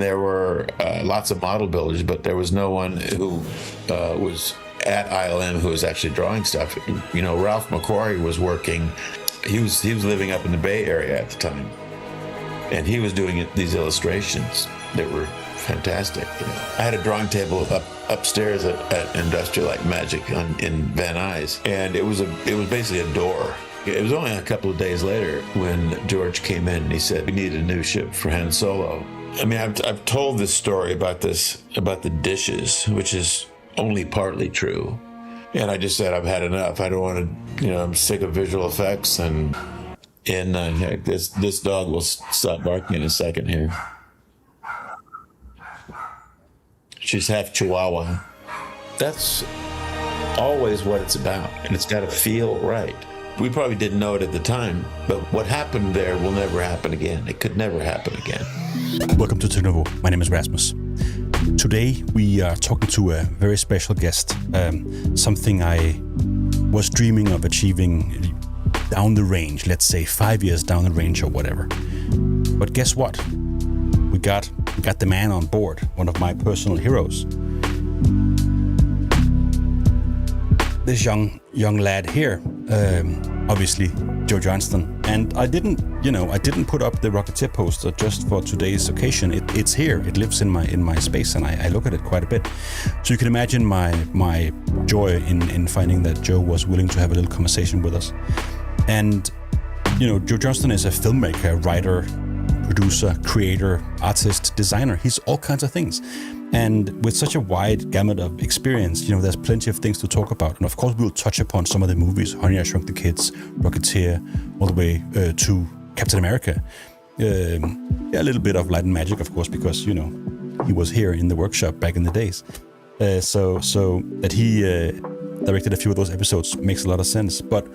There were lots of model builders, but there was no one who was at ILM who was actually drawing stuff. You know, Ralph McQuarrie was working. He was living up in the Bay Area at the time, and he was doing these illustrations that were fantastic. You know, I had a drawing table upstairs at Industrial Light and Magic in Van Nuys, and it was basically a door. It was only a couple of days later when George came in and he said, "We need a new ship for Han Solo." I mean, I've told this story about the dishes, which is only partly true. And I just said, I've had enough. I don't want to, I'm sick of visual effects. And this dog will stop barking in a second here. She's half Chihuahua. That's always what it's about. And it's got to feel right. We probably didn't know it at the time, but what happened there will never happen again. It could never happen again. Welcome to Technouveau. My name is Rasmus. Today we are talking to a very special guest, something I was dreaming of achieving down the range, let's say 5 years down the range or whatever. But guess what? We got the man on board, one of my personal heroes. This young lad here, obviously Joe Johnston, and I didn't put up the Rocketeer poster just for today's occasion. It's here. It lives in my space, and I look at it quite a bit. So you can imagine my joy in finding that Joe was willing to have a little conversation with us. And Joe Johnston is a filmmaker, writer, producer, creator, artist, designer. He's all kinds of things. And with such a wide gamut of experience, there's plenty of things to talk about. And of course, we'll touch upon some of the movies, Honey, I Shrunk the Kids, Rocketeer, all the way to Captain America. A little bit of Light and Magic, of course, because, he was here in the workshop back in the days. So that he directed a few of those episodes makes a lot of sense. But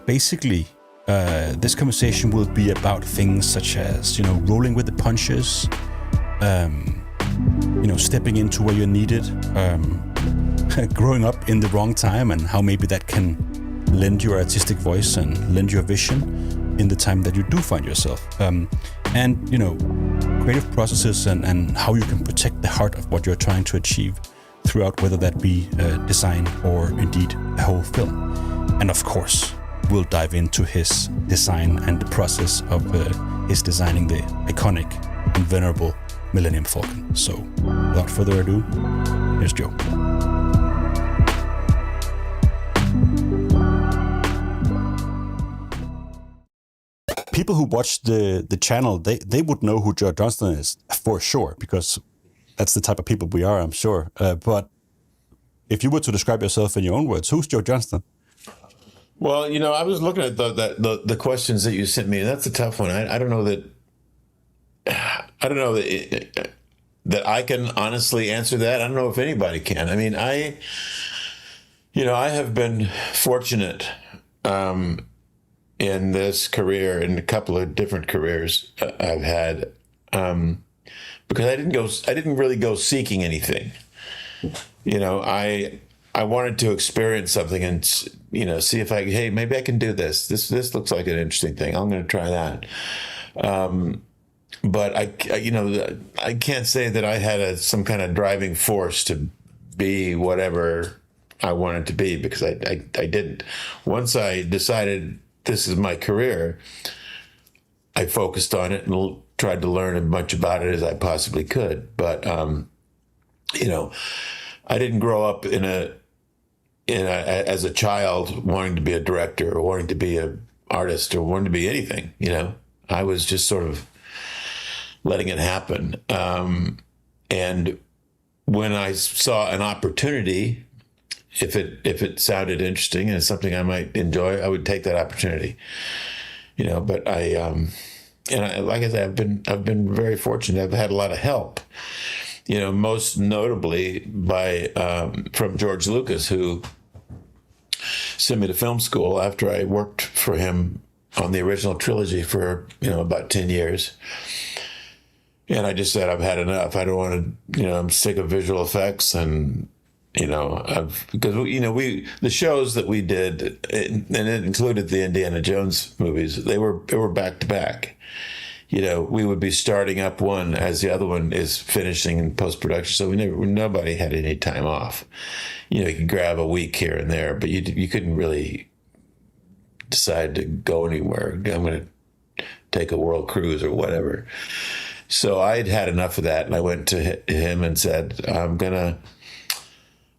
basically, this conversation will be about things such as, rolling with the punches, stepping into where you're needed, growing up in the wrong time, and how maybe that can lend your artistic voice and lend your vision in the time that you do find yourself. Creative processes and how you can protect the heart of what you're trying to achieve throughout, whether that be design or indeed a whole film. And of course, we'll dive into his design and the process of his designing the iconic and venerable Millennium Falcon. So, without further ado, here's Joe. People who watch the channel, they would know who Joe Johnston is for sure, because that's the type of people we are, I'm sure. But if you were to describe yourself in your own words, who's Joe Johnston? Well, I was looking at the questions that you sent me, and that's a tough one. I don't know that I can honestly answer that. I don't know if anybody can. I mean, I have been fortunate in this career, in a couple of different careers I've had, because I didn't really go seeking anything. I wanted to experience something and, see if maybe I can do this. This looks like an interesting thing. I'm going to try that. But I can't say that I had some kind of driving force to be whatever I wanted to be, because I didn't. Once I decided this is my career, I focused on it and tried to learn as much about it as I possibly could. But I didn't grow up as a child wanting to be a director or wanting to be an artist or wanting to be anything. I was just sort of letting it happen. And when I saw an opportunity, if it sounded interesting and it's something I might enjoy, I would take that opportunity. But like I said, I've been very fortunate. I've had a lot of help. Most notably from George Lucas, who sent me to film school after I worked for him on the original trilogy for about 10 years. And I just said, I've had enough. I don't want to, I'm sick of visual effects, and because the shows that we did, and it included the Indiana Jones movies, they were back to back, we would be starting up one as the other one is finishing in post-production. So nobody had any time off. You could grab a week here and there, but you couldn't really decide to go anywhere. I'm going to take a world cruise or whatever. So I'd had enough of that, and I went to him and said, I'm gonna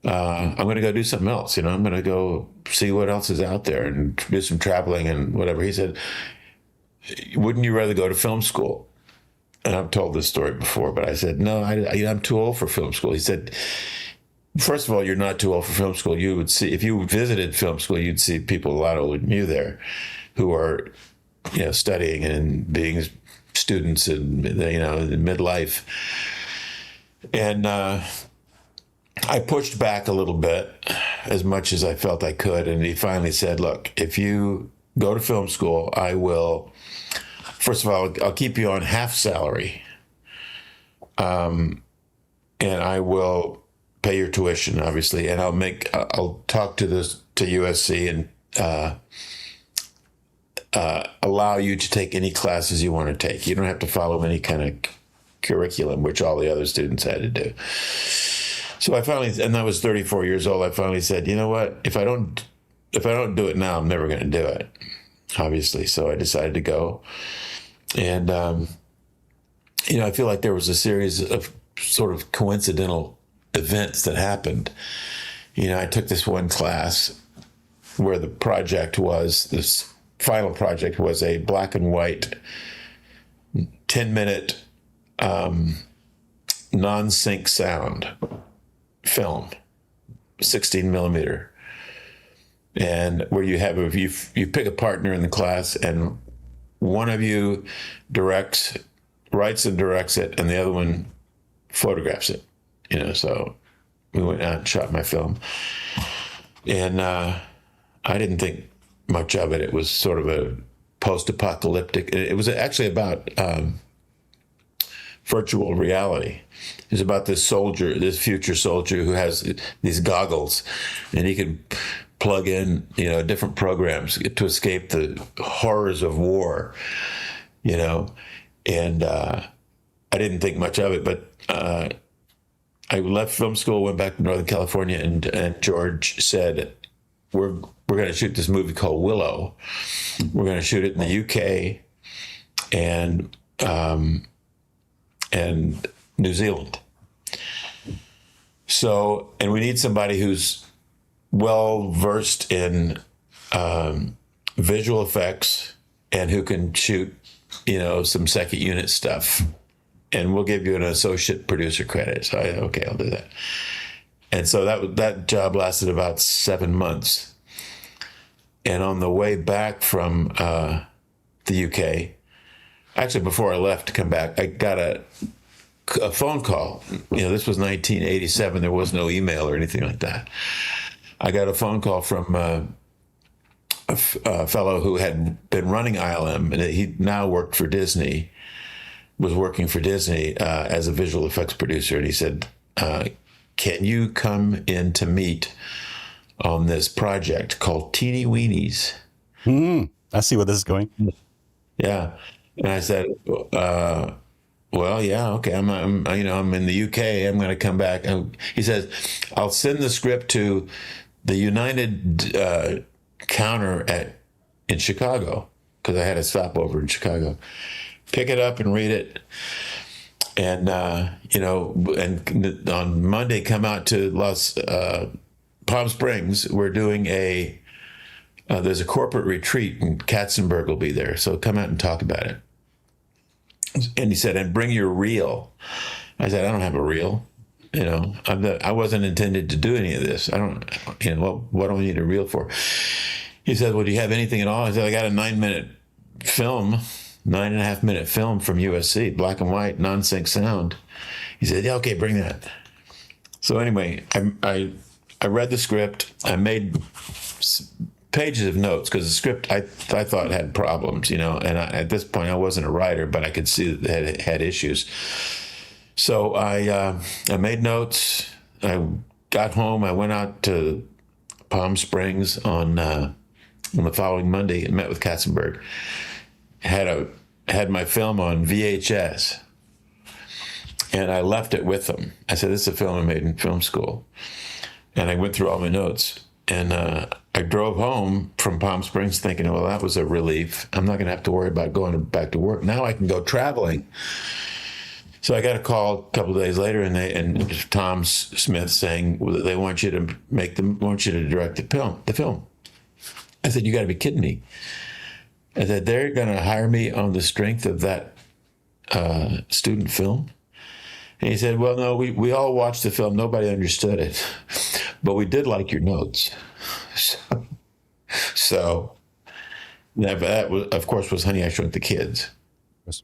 go do something else. I'm gonna go see what else is out there and do some traveling and whatever. He said, wouldn't you rather go to film school? And I've told this story before, but I said, no, I'm too old for film school. He said, first of all, you're not too old for film school. You would see, if you visited film school, you'd see people a lot older than you there who are, studying and being students in, in midlife. And I pushed back a little bit as much as I felt I could. And he finally said, look, if you go to film school, I will, first of all, I'll keep you on half salary. And I will pay your tuition, obviously. And I'll talk to USC and allow you to take any classes you want to take. You don't have to follow any kind of curriculum, which all the other students had to do. So I finally, and I was 34 years old, I finally said, you know what, if I don't do it now, I'm never going to do it, obviously. So I decided to go. And, I feel like there was a series of sort of coincidental events that happened. I took this one class where the project was, this final project was a black and white 10-minute non-sync sound film, 16 millimeter. And where you have, you pick a partner in the class, and one of you writes and directs it, and the other one photographs it. So we went out and shot my film. And I didn't think much of it. It was sort of a post-apocalyptic. It was actually about virtual reality. It was about this future soldier who has these goggles, and he can plug in, different programs to escape the horrors of war, and I didn't think much of it, but I left film school, went back to Northern California, and George said, we're going to shoot this movie called Willow. We're going to shoot it in the UK and New Zealand. So, and we need somebody who's well versed in visual effects and who can shoot, some second unit stuff. And we'll give you an associate producer credit. So okay, I'll do that. And so that job lasted about 7 months. And on the way back from the UK, actually before I left to come back, I got a phone call. This was 1987. There was no email or anything like that. I got a phone call from a fellow who had been running ILM, and he now worked for Disney, was working for Disney as a visual effects producer. And he said, can you come in to meet on this project called Teeny Weenies? I see where this is going. Yeah. And I said, well, yeah, okay. I'm in the UK. I'm going to come back. He says, I'll send the script to the United counter in Chicago, because I had a stopover in Chicago. Pick it up and read it. And, and on Monday, come out to Palm Springs. We're doing there's a corporate retreat, and Katzenberg will be there. So come out and talk about it. And he said, and bring your reel. I said, I don't have a reel. I wasn't intended to do any of this. I don't, what do I need a reel for? He said, well, do you have anything at all? I said, I got a 9-minute film, 9.5-minute film from USC, black and white, non-sync sound. He said, yeah, okay, bring that. So anyway, I read the script. I made pages of notes, because the script I thought had problems, and at this point I wasn't a writer, but I could see that it had issues. So I made notes. I got home. I went out to Palm Springs on the following Monday and met with Katzenberg. Had had my film on VHS, and I left it with them. I said, "This is a film I made in film school," and I went through all my notes. And I drove home from Palm Springs thinking, well, that was a relief. I'm not going to have to worry about going back to work. Now I can go traveling. So I got a call a couple of days later, and Tom Smith saying, well, they want you to direct the film. I said, you got to be kidding me. I said, they're going to hire me on the strength of that student film? And he said, well, no, we all watched the film. Nobody understood it. But we did like your notes. So that was, of course, was Honey, I Shrunk the Kids. Yes.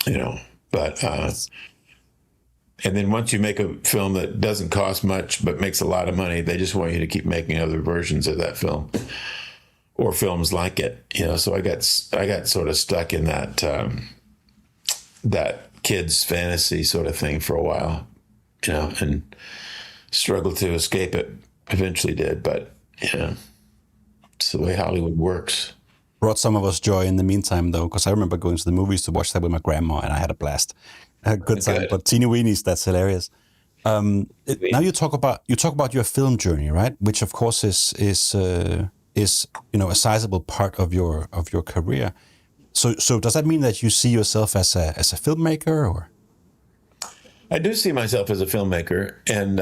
You know, but and then once you make a film that doesn't cost much but makes a lot of money, they just want you to keep making other versions of that film or films like it. You know, so I got sort of stuck in that that kids fantasy sort of thing for a while, you know, and struggled to escape it. Eventually did, but you know, it's the way Hollywood works. Brought some of us joy in the meantime, though, because I remember going to the movies to watch that with my grandma, and I had a blast. A good time. Good. But teeny weenies, that's hilarious. Now you talk about your film journey, right? Which of course is you know, a sizable part of your career. So does that mean that you see yourself as a filmmaker, or? I do see myself as a filmmaker, and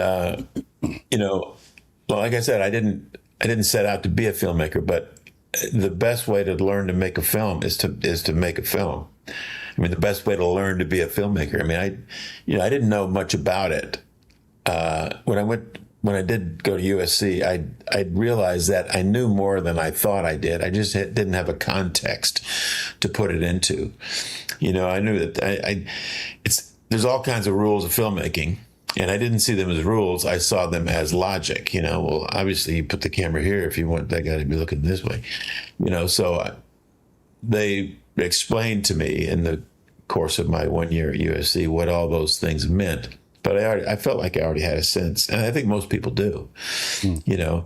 you know, well, like I said, I didn't set out to be a filmmaker, but the best way to learn to make a film is to make a film. I mean, the best way to learn to be a filmmaker. I mean, I didn't know much about it when I did go to USC. I realized that I knew more than I thought I did. I just didn't have a context to put it into. You know, I knew that there's all kinds of rules of filmmaking, and I didn't see them as rules. I saw them as logic. You know, well, obviously you put the camera here if you want that guy to be looking this way. You know, so they explained to me in the course of my 1 year at USC what all those things meant. But I felt like I already had a sense, and I think most people do. You know,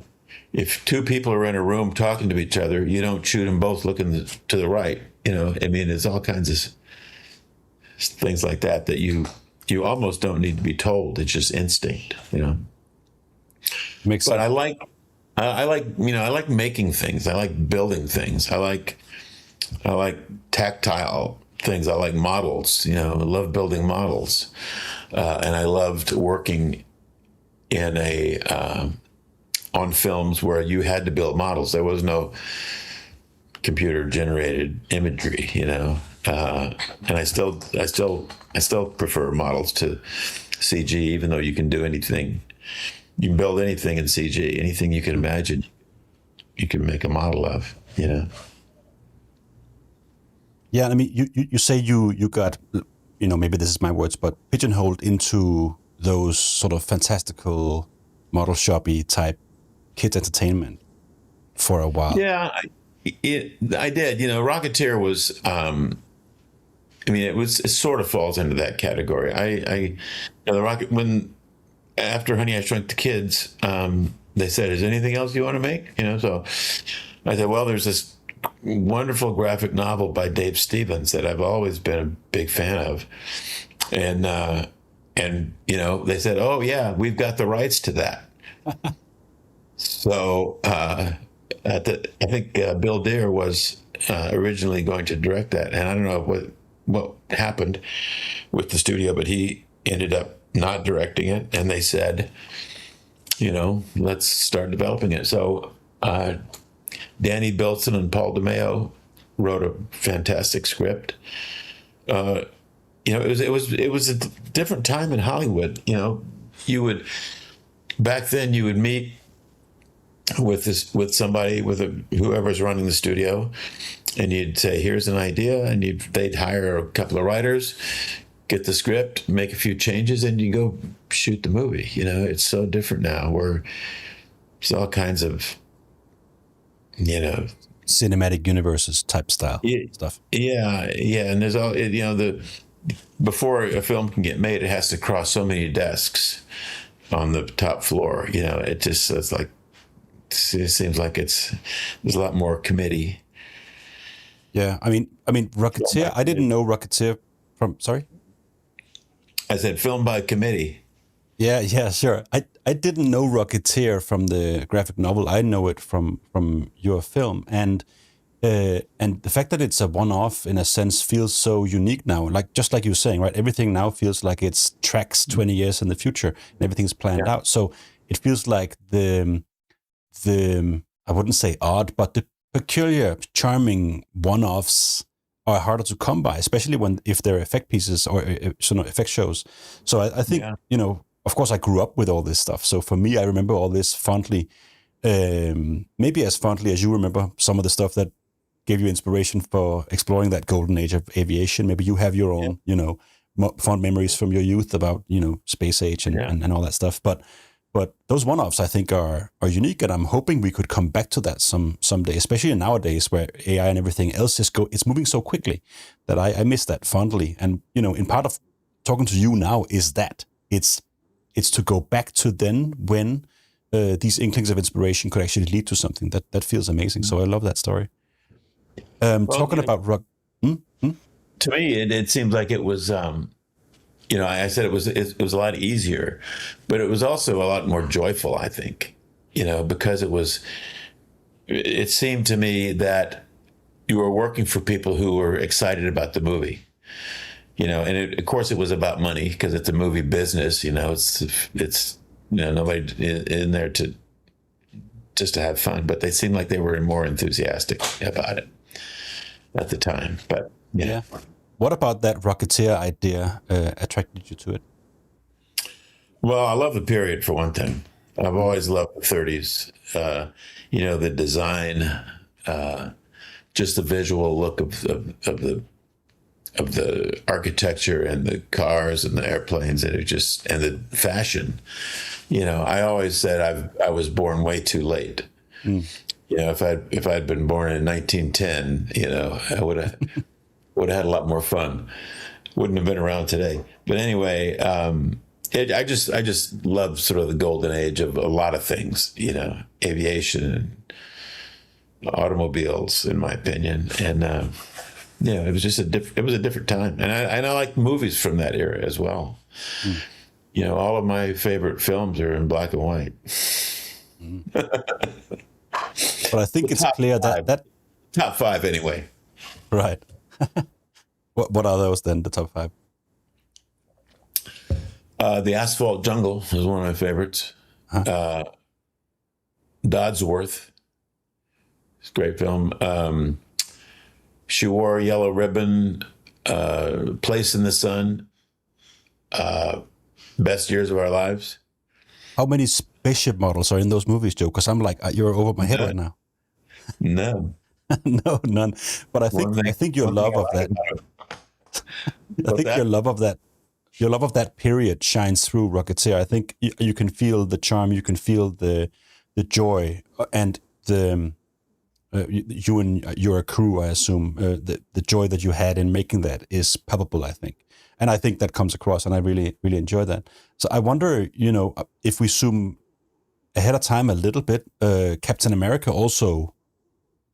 if two people are in a room talking to each other, you don't shoot them both looking to the right. You know, I mean, there's all kinds of things like that you almost don't need to be told. It's just instinct. You know. Makes sense. But I like making things. I like building things. I like tactile things. I like models. You know, I love building models. And I loved working in on films where you had to build models. There was no computer-generated imagery, you know. And I still prefer models to CG, even though you can do anything. You can build anything in CG, anything you can imagine. You can make a model of, you know. Yeah, I mean, you say you got, you know, maybe this is my words, but pigeonholed into those sort of fantastical model shoppy type kids entertainment for a while. Yeah, I did. You know, Rocketeer was, I mean, it sort of falls into that category. You know, after Honey, I Shrunk the Kids, they said, is there anything else you want to make? You know, so I said, well, there's this wonderful graphic novel by Dave Stevens that I've always been a big fan of. And you know, they said, oh yeah, we've got the rights to that. So I think Bill Deere was originally going to direct that. And I don't know what happened with the studio, but he ended up not directing it. And they said, you know, let's start developing it. So Danny Bilson and Paul DeMeo wrote a fantastic script. You know, it was a different time in Hollywood. You know, back then you would meet with somebody, whoever's running the studio, and you'd say, here's an idea, and they'd hire a couple of writers, get the script, make a few changes, and you go shoot the movie. You know, it's so different now, where there's all kinds of, you know, cinematic universes type style stuff. Yeah, and there's all, you know, before a film can get made, it has to cross so many desks on the top floor. You know, it seems like there's a lot more committee. Yeah, I mean, Rocketeer. I didn't know Rocketeer from. Sorry. I said film by committee. Yeah, yeah, sure. I didn't know Rocketeer from the graphic novel. I know it from your film, and the fact that it's a one-off in a sense feels so unique now. Like just like you were saying, right? Everything now feels like it's tracks 20 years in the future, and everything's planned Yeah. out. So it feels like the I wouldn't say odd, but the peculiar, charming one-offs are harder to come by, especially when if they're effect pieces or effect shows. So I think Yeah. of course, I grew up with all this stuff. So for me, I remember all this fondly, maybe as fondly as you remember some of the stuff that gave you inspiration for exploring that golden age of aviation. Maybe you have your own, fond memories from your youth about, space age and all that stuff. But those one-offs, I think, are unique, and I'm hoping we could come back to that someday, especially nowadays where AI and everything else it's moving so quickly that I miss that fondly. And in part of talking to you now is that it's to go back to then when these inklings of inspiration could actually lead to something that feels amazing. So I love that story. Talking about rock. To me, it seems like it was. I said it was a lot easier, but it was also a lot more joyful. I think, because it seemed to me that you were working for people who were excited about the movie. And of course it was about money because it's a movie business. It's nobody in there to just to have fun, but they seemed like they were more enthusiastic about it at the time. But yeah. What about that Rocketeer idea attracted you to it? Well, I love the period for one thing. I've always loved the 30s. The design, just the visual look of the architecture and the cars and the airplanes and and the fashion. I always said I was born way too late. If I'd been born in 1910, I would have had a lot more fun. Wouldn't have been around today. But anyway, I just love sort of the golden age of a lot of things. Aviation and automobiles, in my opinion, and. It was just a different time, and I like movies from that era as well. All of my favorite films are in black and white. But I think it's clear that top five anyway. Right. What are those then? The top five? The Asphalt Jungle is one of my favorites. Dodsworth, it's a great film. She Wore a Yellow Ribbon, Place in the Sun, Best Years of Our Lives. How many spaceship models are in those movies, Joe? Because I'm like, you're over my head right now. No. No, none. But I think your love of that. I think your love of that period shines through Rocketeer. I think you can feel the charm, you can feel the joy, and you and your crew, I assume, the joy that you had in making that is palpable, I think. And I think that comes across, and I really, really enjoy that. So I wonder, if we zoom ahead of time a little bit, Captain America also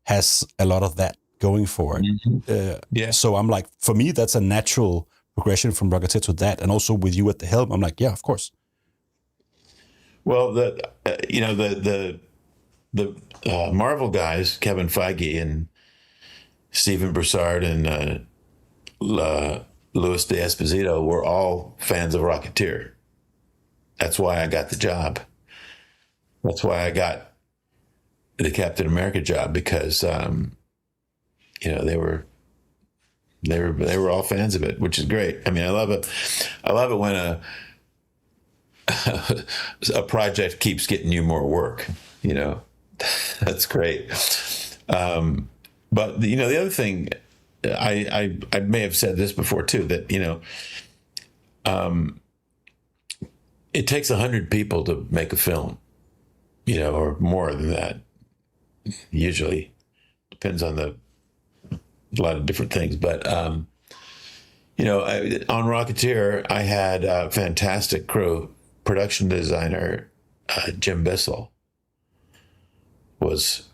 has a lot of that going for it. Mm-hmm. So I'm like, for me, that's a natural progression from Rocketeer to that. And also with you at the helm, I'm like, yeah, of course. Well, the Marvel guys, Kevin Feige and Stephen Broussard and Louis D'Esposito, were all fans of Rocketeer. That's why I got the job. That's why I got the Captain America job, because they were all fans of it, which is great. I mean, I love it. I love it when a project keeps getting you more work. That's great. But the other thing, I may have said this before too, that it takes 100 people to make a film, or more than that. Usually, depends on a lot of different things. But on Rocketeer, I had a fantastic crew. Production designer Jim Bissell was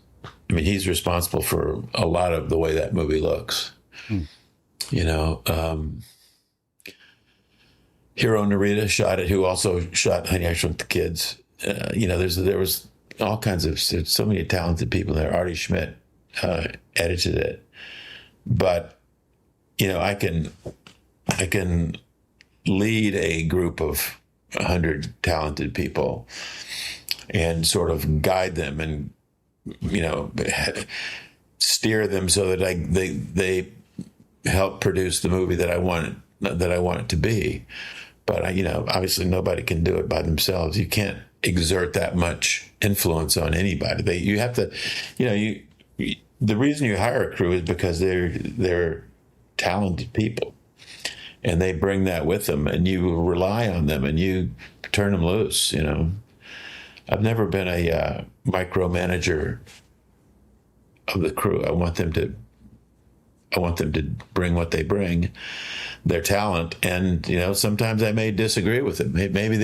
I mean, he's responsible for a lot of the way that movie looks. You know, Hiro Narita shot it, who also shot Honey, I Shrunk the Kids. You know, there was all kinds of, so many talented people there. Artie Schmidt edited it. But, you know, I can lead a group of 100 talented people and sort of guide them and, you know, steer them so that they help produce the movie that I want it to be. But you know, obviously nobody can do it by themselves. You can't exert that much influence on anybody. You have to, you know, the reason you hire a crew is because they're talented people, and they bring that with them, and you rely on them, and you turn them loose. You know, I've never been a micromanager of the crew. I want them to bring what they bring, their talent, and you know, sometimes I may disagree with them. Maybe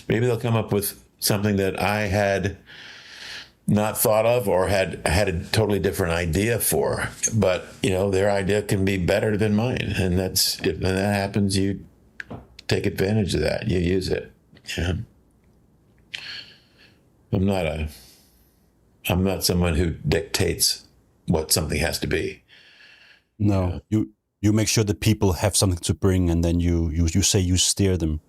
they'll come up with something that I had not thought of or had a totally different idea for. But you know, their idea can be better than mine, and when that happens, you take advantage of that. You use it. Yeah. I'm not someone who dictates what something has to be. No, you make sure that people have something to bring, and then you say you steer them.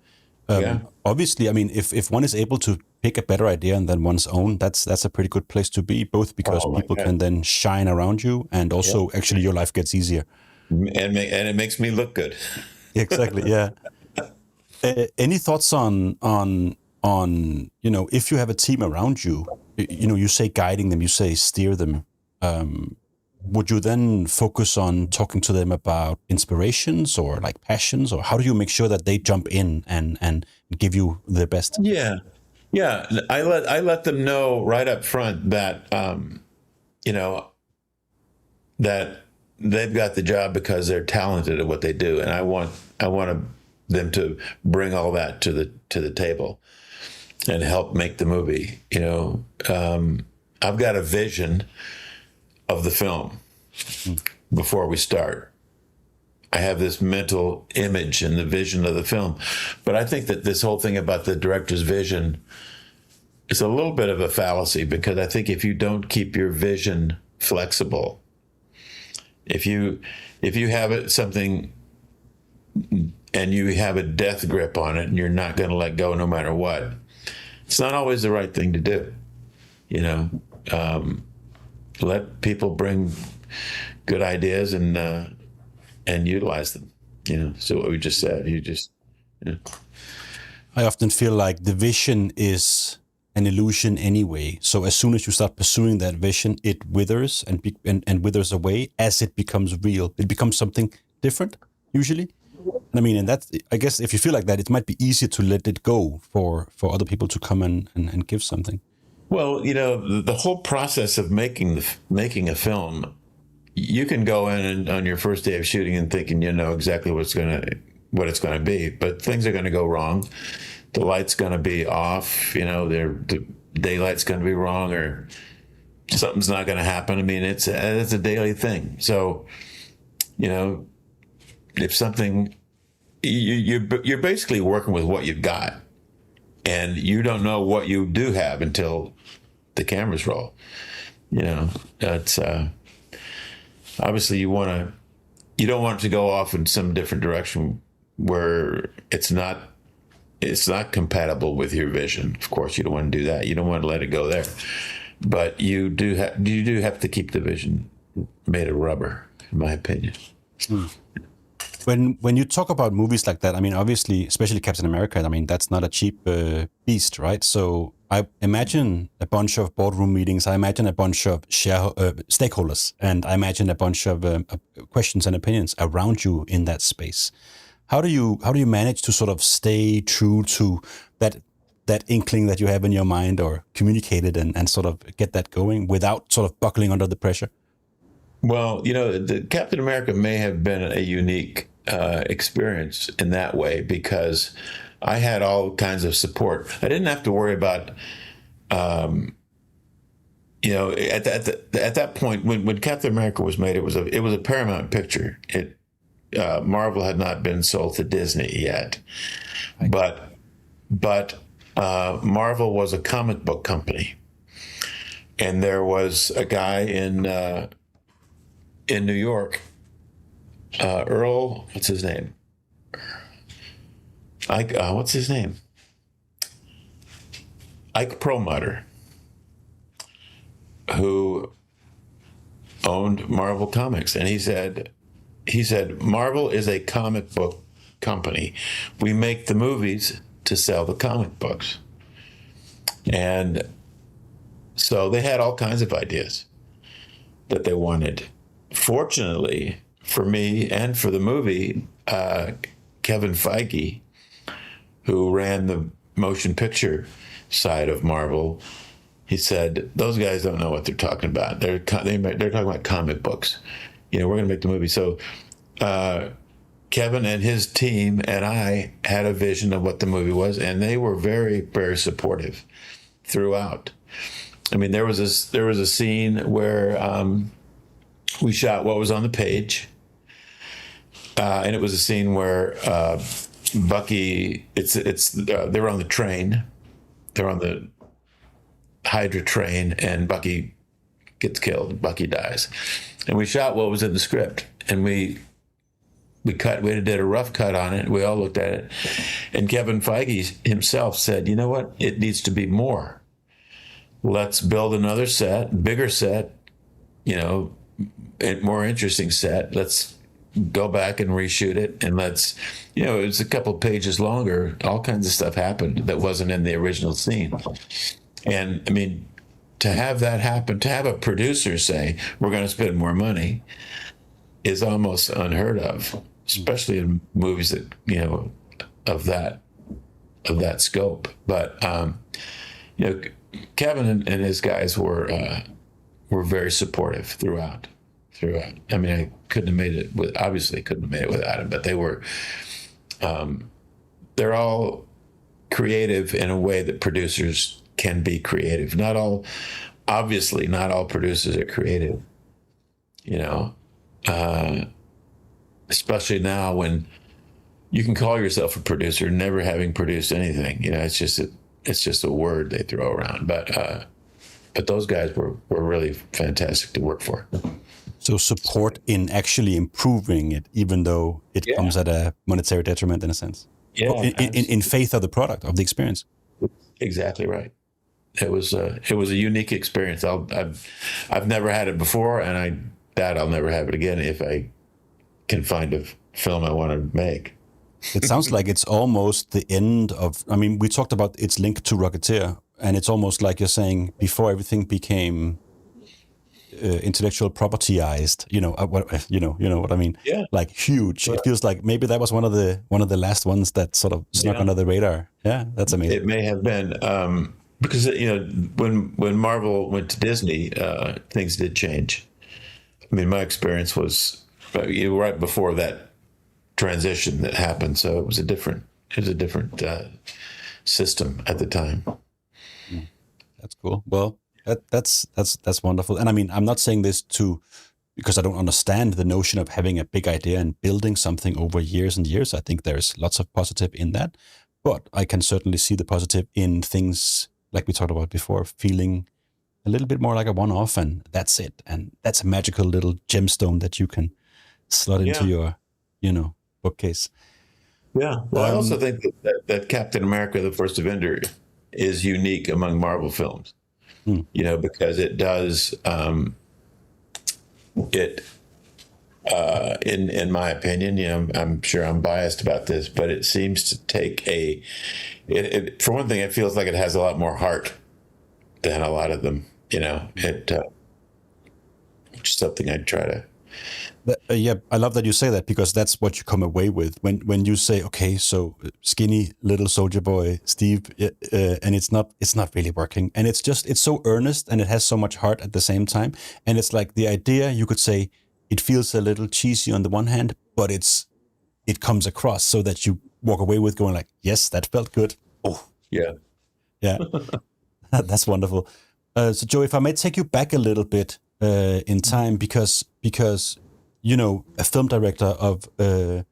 Obviously, I mean, if one is able to pick a better idea than one's own, that's a pretty good place to be. Both because people can then shine around you, and also actually your life gets easier. And it makes me look good. Exactly. Yeah. Any thoughts on you know, if you have a team around you, you know, you say guiding them, you say steer them. Would you then focus on talking to them about inspirations or like passions, or how do you make sure that they jump in and give you their best? Yeah. I let them know right up front that you know, that they've got the job because they're talented at what they do, and I want them to bring all that to the table and help make the movie. You know, I've got a vision of the film before we start. I have this mental image and the vision of the film. But I think that this whole thing about the director's vision is a little bit of a fallacy, because I think if you don't keep your vision flexible, if you have something and you have a death grip on it and you're not going to let go no matter what, it's not always the right thing to do. You know, let people bring good ideas and utilize them. You know, so what we just said, I often feel like the vision is an illusion anyway. So as soon as you start pursuing that vision, it withers and withers away as it becomes real. It becomes something different, usually. I mean, and that's, I guess, if you feel like that, it might be easier to let it go for other people to come and give something. Well, you know, the whole process of making a film, you can go in and on your first day of shooting and thinking you know exactly what it's going to be, but things are going to go wrong. The light's going to be off. You know, the daylight's going to be wrong, or something's not going to happen. I mean, it's a daily thing. So, you know, if something, you're basically working with what you've got, and you don't know what you do have until the cameras roll. You know, that's obviously you don't want it to go off in some different direction where it's not compatible with your vision. Of course, you don't want to do that. You don't want to let it go there. But you do have to keep the vision made of rubber, in my opinion. When you talk about movies like that, I mean, obviously, especially Captain America, I mean, that's not a cheap beast, right? So I imagine a bunch of boardroom meetings. I imagine a bunch of stakeholders, and I imagine a bunch of questions and opinions around you in that space. How do you manage to sort of stay true to that inkling that you have in your mind, or communicate it and sort of get that going without sort of buckling under the pressure? Well, you know, the Captain America may have been a unique experience in that way, because I had all kinds of support. I didn't have to worry about you know, at that point when Captain America was made, it was a Paramount picture. Marvel had not been sold to Disney yet, but Marvel was a comic book company, and there was a guy in New York, Earl. What's his name? What's his name? Ike Perlmutter, who owned Marvel Comics, and he said, Marvel is a comic book company. We make the movies to sell the comic books. And so they had all kinds of ideas that they wanted. Fortunately for me and for the movie, Kevin Feige, who ran the motion picture side of Marvel, he said, those guys don't know what they're talking about. They're talking about comic books. You know, we're going to make the movie. So Kevin and his team and I had a vision of what the movie was, and they were very, very supportive throughout. I mean, there was a scene where we shot what was on the page, and it was a scene where Bucky, they were on the train, they're on the Hydra train, and Bucky gets killed. Bucky dies, and we shot what was in the script, and we did a rough cut on it. We all looked at it, and Kevin Feige himself said, "You know what? It needs to be more. Let's build another set, bigger set, you know, a more interesting set. Let's go back and reshoot it, and let's, you know, it's a couple pages longer. All kinds of stuff happened that wasn't in the original scene." And I mean, to have that happen, to have a producer say, we're going to spend more money, is almost unheard of, especially in movies that, you know, of that scope. But, you know, Kevin and his guys were very supportive throughout. I mean, I couldn't have made it without him, but they were, they're all creative in a way that producers can be creative. Not all producers are creative, you know, especially now when you can call yourself a producer never having produced anything. You know, it's just a word they throw around, but those guys were really fantastic to work for. So support in actually improving it, even though it comes at a monetary detriment in a sense. Yeah, in faith of the product, of the experience. Exactly right. It was a unique experience. I've never had it before, and I'll never have it again if I can find a film I want to make. It sounds like it's almost the end of. I mean, we talked about its link to Rocketeer, and it's almost like you're saying before everything became intellectual propertyized. You know what I mean? Yeah. Like huge. It feels like maybe that was one of the last ones that sort of snuck under the radar. Yeah, that's amazing. It may have been. Because, you know, when Marvel went to Disney, things did change. I mean, my experience was right before that transition that happened, so it was a different system at the time. That's cool. Well, that's wonderful. And I mean, I'm not saying this because I don't understand the notion of having a big idea and building something over years and years. I think there's lots of positive in that, but I can certainly see the positive in things like we talked about before, feeling a little bit more like a one-off, and that's it. And that's a magical little gemstone that you can slot into your, you know, bookcase. Yeah. Well, I also think that Captain America, the First Avenger, is unique among Marvel films, you know, because it does, in my opinion, you know, I'm sure I'm biased about this, but it seems to take for one thing, it feels like it has a lot more heart than a lot of them, you know, which is something I'd try to. Yeah, I love that you say that, because that's what you come away with when you say, okay, so skinny little soldier boy Steve, and it's not really working, and it's so earnest, and it has so much heart at the same time, and it's like the idea, you could say it feels a little cheesy on the one hand, but it comes across so that you walk away with going like, yes, that felt good. Oh yeah that's wonderful. So Joe, if I may take you back a little bit in time, because you know, a film director of a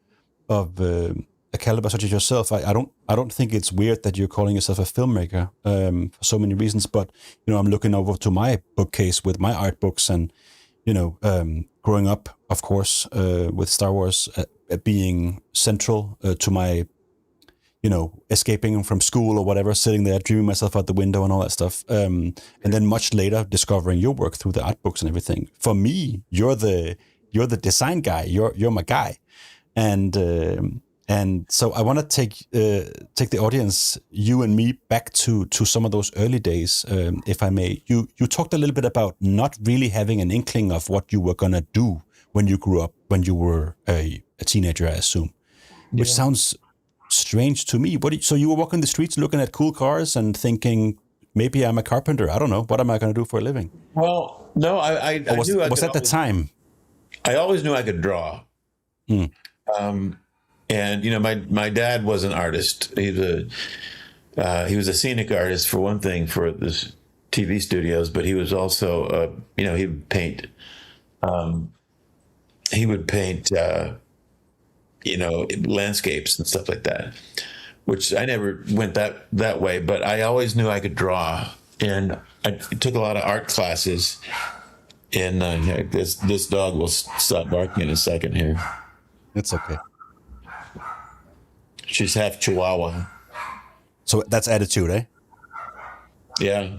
caliber such as yourself, I don't think it's weird that you're calling yourself a filmmaker for so many reasons. But you know, I'm looking over to my bookcase with my art books, and you know, growing up, of course, with Star Wars being central to my, you know, escaping from school or whatever, sitting there dreaming myself out the window and all that stuff, and then much later discovering your work through the art books and everything. For me, you're the design guy. You're my guy, and so I want to take the audience, you and me, back to some of those early days, if I may. You talked a little bit about not really having an inkling of what you were gonna do when you grew up, when you were a teenager, I assume, which sounds strange to me. So you were walking the streets looking at cool cars and thinking, maybe I'm a carpenter. I don't know. What am I going to do for a living? Well, no, was at the time? I always knew I could draw. And you know, my dad was an artist. He was a scenic artist for one thing, for this TV studios, but he was also you know, he would paint. You know, landscapes and stuff like that, which I never went that way, but I always knew I could draw, and I took a lot of art classes. And this dog will stop barking in a second here. It's okay. She's half Chihuahua. So that's attitude, eh? Yeah.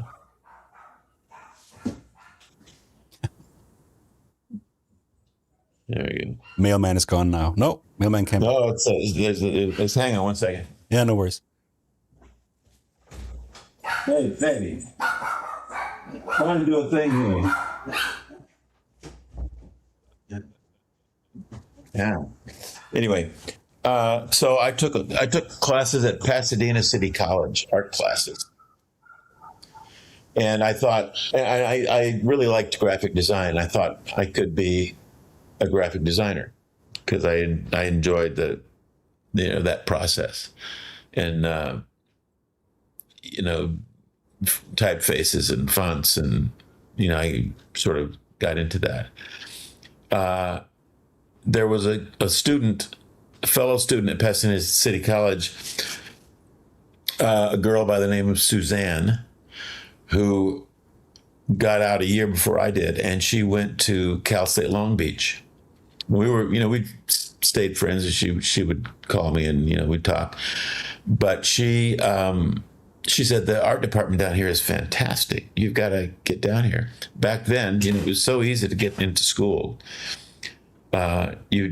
There we go. Mailman is gone now. No, mailman came. No, it's hang on one second. Yeah, no worries. Hey, baby. Trying to do a thing here. Yeah. Anyway, so I took classes at Pasadena City College, art classes. And I thought, I really liked graphic design. I thought I could be a graphic designer because I enjoyed that process, and you know, typefaces and fonts, and you know, I sort of got into that. There was a fellow student at Pasadena City College, a girl by the name of Suzanne, who got out a year before I did, and she went to Cal State Long Beach. We stayed friends, and she would call me, and we'd talk. But she said, the art department down here is fantastic. You've got to get down here. Back then, it was so easy to get into school. You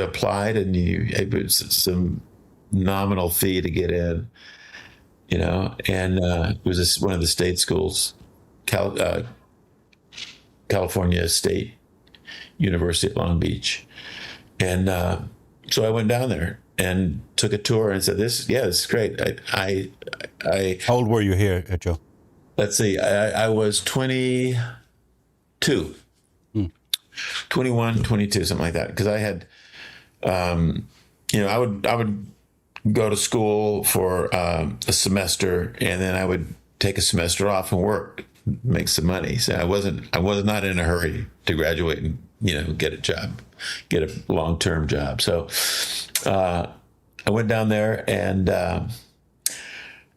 applied, and it was some nominal fee to get in, and it was one of the state schools, California State University at Long Beach. And so I went down there and took a tour and said, this is great. How old were you here, Joe? Let's see, I was 22. 21, 22, something like that. Because I had, I would go to school for a semester, and then I would take a semester off and work, make some money. So I was not in a hurry to graduate and get a job, get a long-term job. So I went down there, and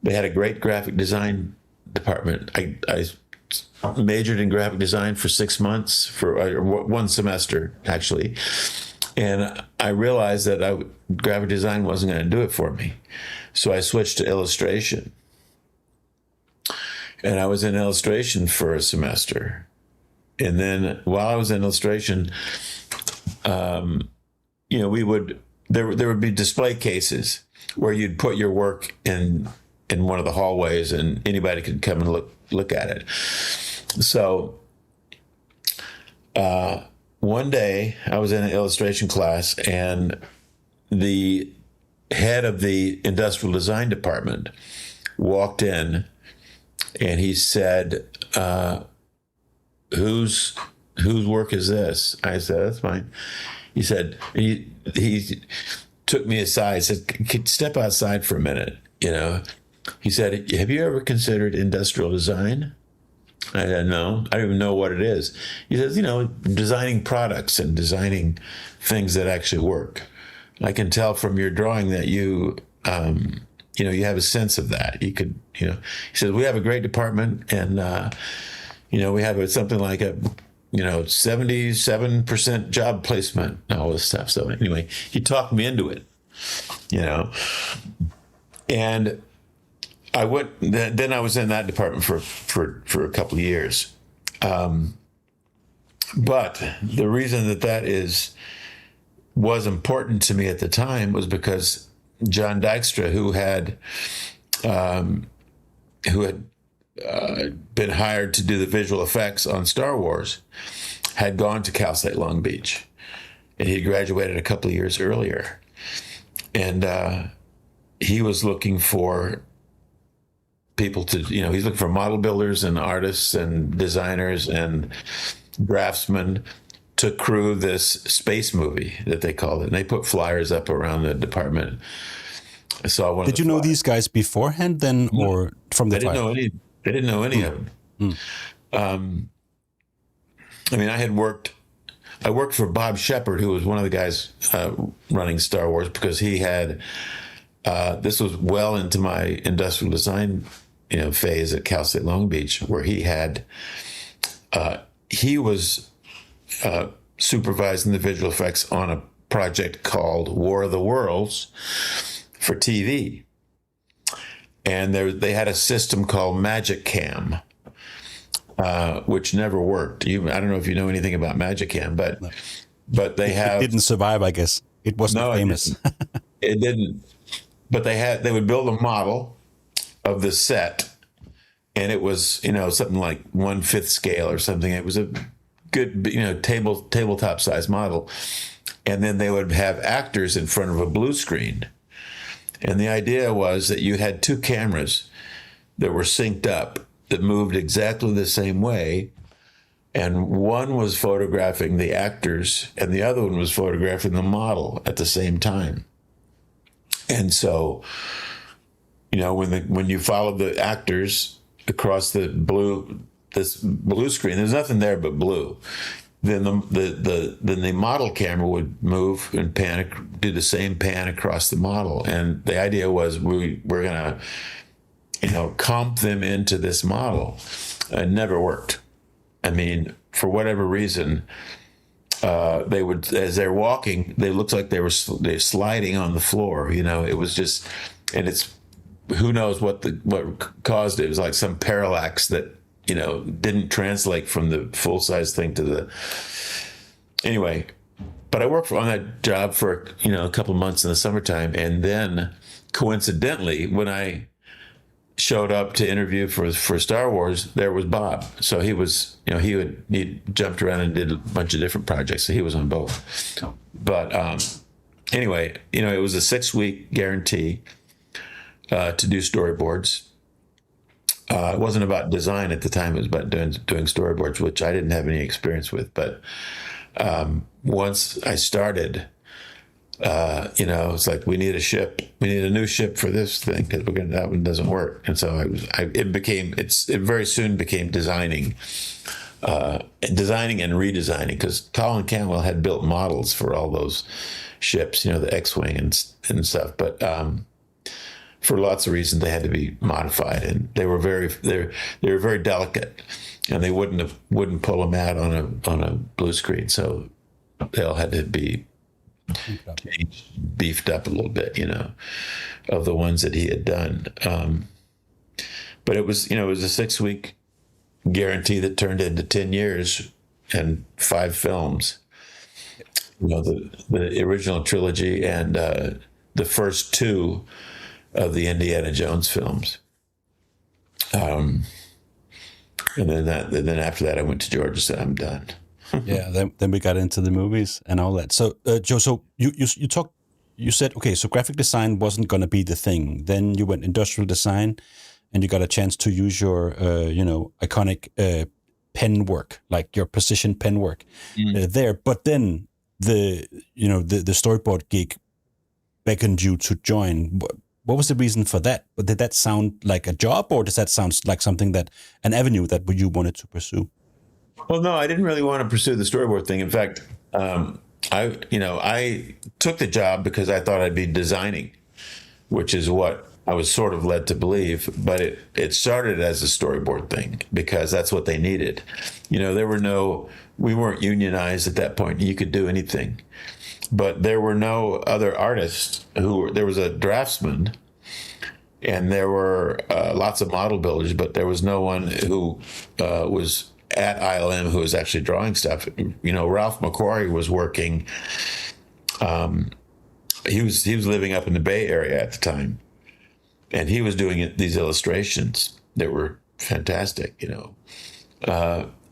they had a great graphic design department. I majored in graphic design for 6 months, for one semester actually, and I realized that graphic design wasn't going to do it for me, so I switched to illustration, and I was in illustration for a semester, and then while I was in illustration, there would be display cases where you'd put your work in one of the hallways, and anybody could come and look at it. So one day I was in an illustration class, and the head of the industrial design department walked in, and he said, whose work is this? I said, that's mine. He said, he took me aside, said, step outside for a minute, He said, "Have you ever considered industrial design?" I said, "No, I don't even know what it is." He says, designing products and designing things that actually work. I can tell from your drawing that you have a sense of that. You could, he says, "We have a great department, and, we have something like a, 77% job placement," and all this stuff. So anyway, he talked me into it, and I went. Then I was in that department for a couple of years. But the reason that was important to me at the time was because John Dykstra, who had been hired to do the visual effects on Star Wars, had gone to Cal State Long Beach, and he graduated a couple of years earlier, and he was looking for people to, he's looking for model builders and artists and designers and draftsmen to crew this space movie that they called it. And they put flyers up around the department. I saw one. Did you know these guys beforehand then, or from the? They didn't know any of them. I worked for Bob Shepard, who was one of the guys running Star Wars, because he had. This was well into my industrial design, phase at Cal State Long Beach, where he was supervising the visual effects on a project called War of the Worlds for TV. And they had a system called Magic Cam, which never worked. I don't know if you know anything about Magic Cam, but they have... It didn't survive, I guess. It wasn't famous. It didn't. But they would build a model of the set, and it was, something like 1/5 scale or something. It was a good, tabletop size model. And then they would have actors in front of a blue screen. And the idea was that you had two cameras that were synced up that moved exactly the same way. And one was photographing the actors and the other one was photographing the model at the same time. And so, when you followed the actors across this blue screen, there's nothing there but blue. Then the model camera would move and do the same pan across the model. And the idea was we're gonna, comp them into this model. It never worked. I mean, for whatever reason, they would, as they're walking, they looked like they're sliding on the floor. It was just, and it's, who knows what caused it. It was like some parallax that, didn't translate from the full size thing to the, anyway, but I worked on that job for, a couple of months in the summertime. And then coincidentally, when I showed up to interview for Star Wars, there was Bob. So he was, he jumped around and did a bunch of different projects. So he was on both. But anyway, it was a 6-week guarantee to do storyboards. It wasn't about design at the time. It was about doing storyboards, which I didn't have any experience with. But once I started, it's like, we need a ship. We need a new ship for this thing because that one doesn't work. And so it very soon became designing and redesigning, because Colin Canwell had built models for all those ships, the X-Wing and stuff. But for lots of reasons, they had to be modified, and they were very delicate, and they wouldn't pull them out on a blue screen. So they all had to be beefed up a little bit, of the ones that he had done. But it was a 6-week guarantee that turned into 10 years and 5 films. The original trilogy and the first 2 of the Indiana Jones films. And then after that, I went to Georgia and said, I'm done. Yeah, then we got into the movies and all that. So, Joe, so you said, okay, so graphic design wasn't going to be the thing. Then you went industrial design, and you got a chance to use your, iconic pen work, like your precision pen work there. But then the storyboard gig beckoned you to join. what was the reason for that? But did that sound like a job, or does that sound like something that an avenue that you wanted to pursue? Well, no, I didn't really want to pursue the storyboard thing. In fact, I took the job because I thought I'd be designing, which is what I was sort of led to believe. But it started as a storyboard thing because that's what they needed. We weren't unionized at that point. You could do anything, but there were no other artists there was a draftsman, and there were lots of model builders, but there was no one who was at ILM who was actually drawing stuff. Ralph McQuarrie was working. He was living up in the Bay Area at the time, and he was doing these illustrations that were fantastic.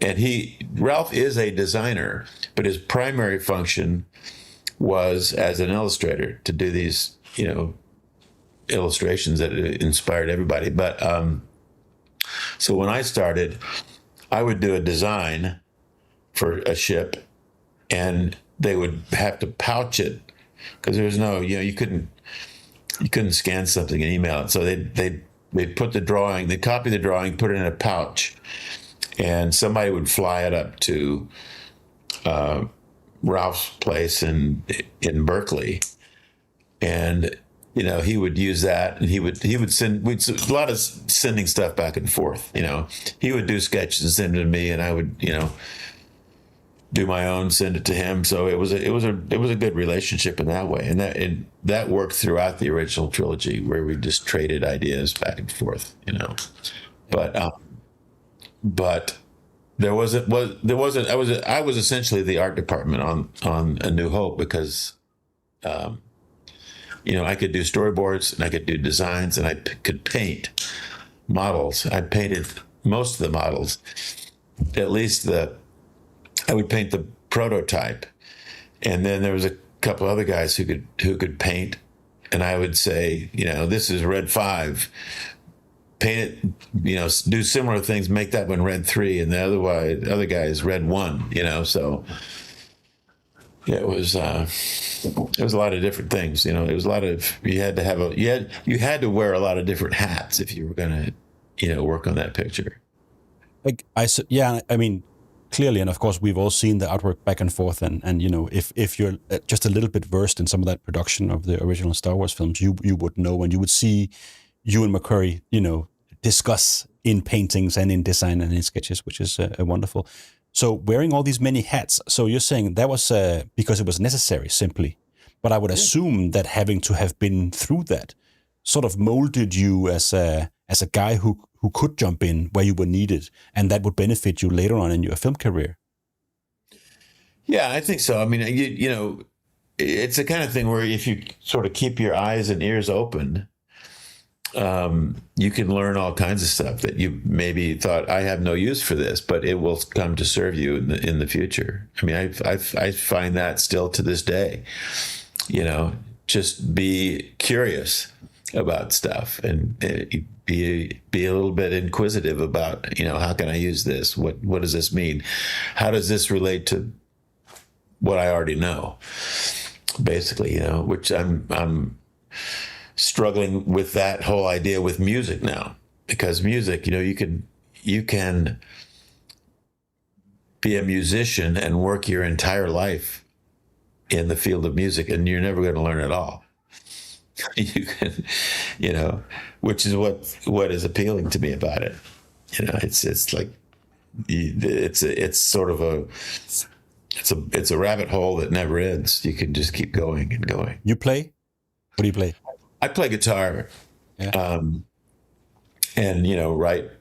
And Ralph is a designer, but his primary function was as an illustrator to do these, illustrations that inspired everybody. But so when I started, I would do a design for a ship, and they would have to pouch it because there was no, you couldn't scan something and email it. So they'd put the drawing, they'd copy the drawing, put it in a pouch, and somebody would fly it up to Ralph's place in Berkeley, and he would use that, and he would send a lot of sending stuff back and forth. He would do sketches and send it to me, and I would do my own, send it to him. So it was a good relationship in that way, and that worked throughout the original trilogy, where we just traded ideas back and forth. But I was essentially the art department on A New Hope because I could do storyboards, and I could do designs, and I could paint models. I painted most of the models. At least I would paint the prototype, and then there was a couple other guys who could paint, and I would say, this is red 5. Paint it, do similar things, make that one red 3, and the other guy is red 1, So it was a lot of different things. It was a lot of, you had to wear a lot of different hats if you were going to, work on that picture. I mean, clearly, and of course, we've all seen the artwork back and forth, and if you're just a little bit versed in some of that production of the original Star Wars films, you would know, and you would see you and McQuarrie, discuss in paintings and in design and in sketches, which is wonderful. So wearing all these many hats, so you're saying that was because it was necessary simply, but I would assume that having to have been through that sort of molded you as a guy who could jump in where you were needed, and that would benefit you later on in your film career. Yeah, I think so. I mean, it's the kind of thing where if you sort of keep your eyes and ears open, you can learn all kinds of stuff that you maybe thought, I have no use for this, but it will come to serve you in the future. I mean, I find that still to this day. Just be curious about stuff, and be a little bit inquisitive about, how can I use this? What does this mean? How does this relate to what I already know? Basically, which I'm struggling with that whole idea with music now, because music, you can be a musician and work your entire life in the field of music, and you're never going to learn it all. You can, which is what is appealing to me about it. It's like it's sort of it's a rabbit hole that never ends. You can just keep going and going. You play? What do you play? I play guitar, and write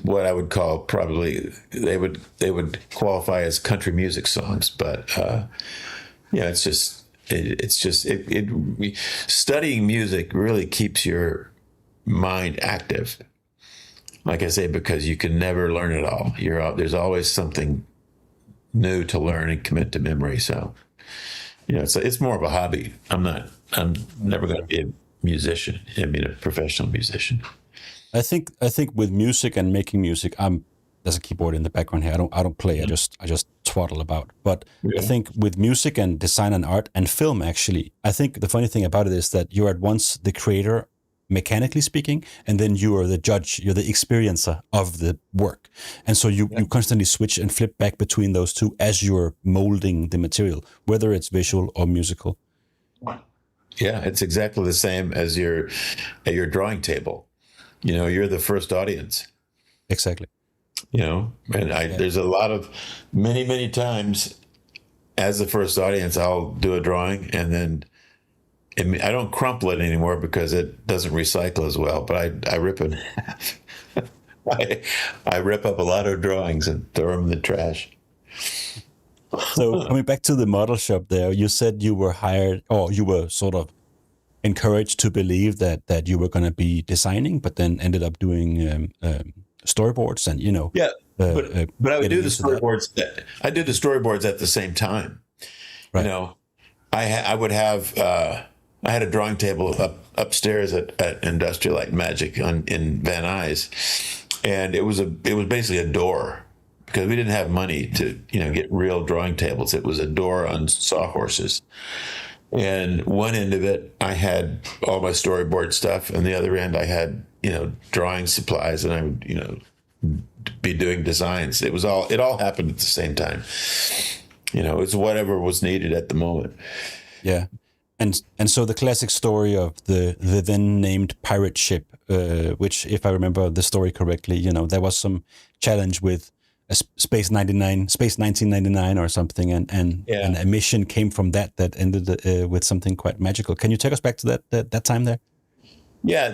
what I would call, probably they would qualify as country music songs, but studying music really keeps your mind active. Like I say, because you can never learn it all. There's always something new to learn and commit to memory. So, it's more of a hobby. I'm never going to be a musician. I mean, a professional musician. I think with music and making music, there's a keyboard in the background here. I don't play. I just twaddle about. But Yeah. I think with music and design and art and film, actually, I think the funny thing about it is that you're at once the creator, mechanically speaking, and then you are the judge. You're the experiencer of the work, and so you constantly switch and flip back between those two as you're molding the material, whether it's visual or musical. Yeah, it's exactly the same as at your drawing table. You're the first audience. Exactly. And there's a lot of many times as the first audience, I'll do a drawing and then I don't crumple it anymore because it doesn't recycle as well, but I rip it in half. I rip up a lot of drawings and throw them in the trash. So coming back to the model shop there, you said you were hired, or you were sort of encouraged to believe that you were going to be designing, but then ended up doing storyboards and, Yeah, but I would do the storyboards. I did the storyboards at the same time. Right. I would have, I had a drawing table upstairs at Industrial Light and Magic in Van Nuys, and it was basically a door because we didn't have money to get real drawing tables. It was a door on sawhorses, and one end of it I had all my storyboard stuff, and the other end I had drawing supplies, and I would be doing designs. It all happened at the same time. It's whatever was needed at the moment. Yeah. And so the classic story of the then named pirate ship, which, if I remember the story correctly, there was some challenge with a Space 1999 or something, and a mission came from that ended with something quite magical. Can you take us back to that time there? Yeah,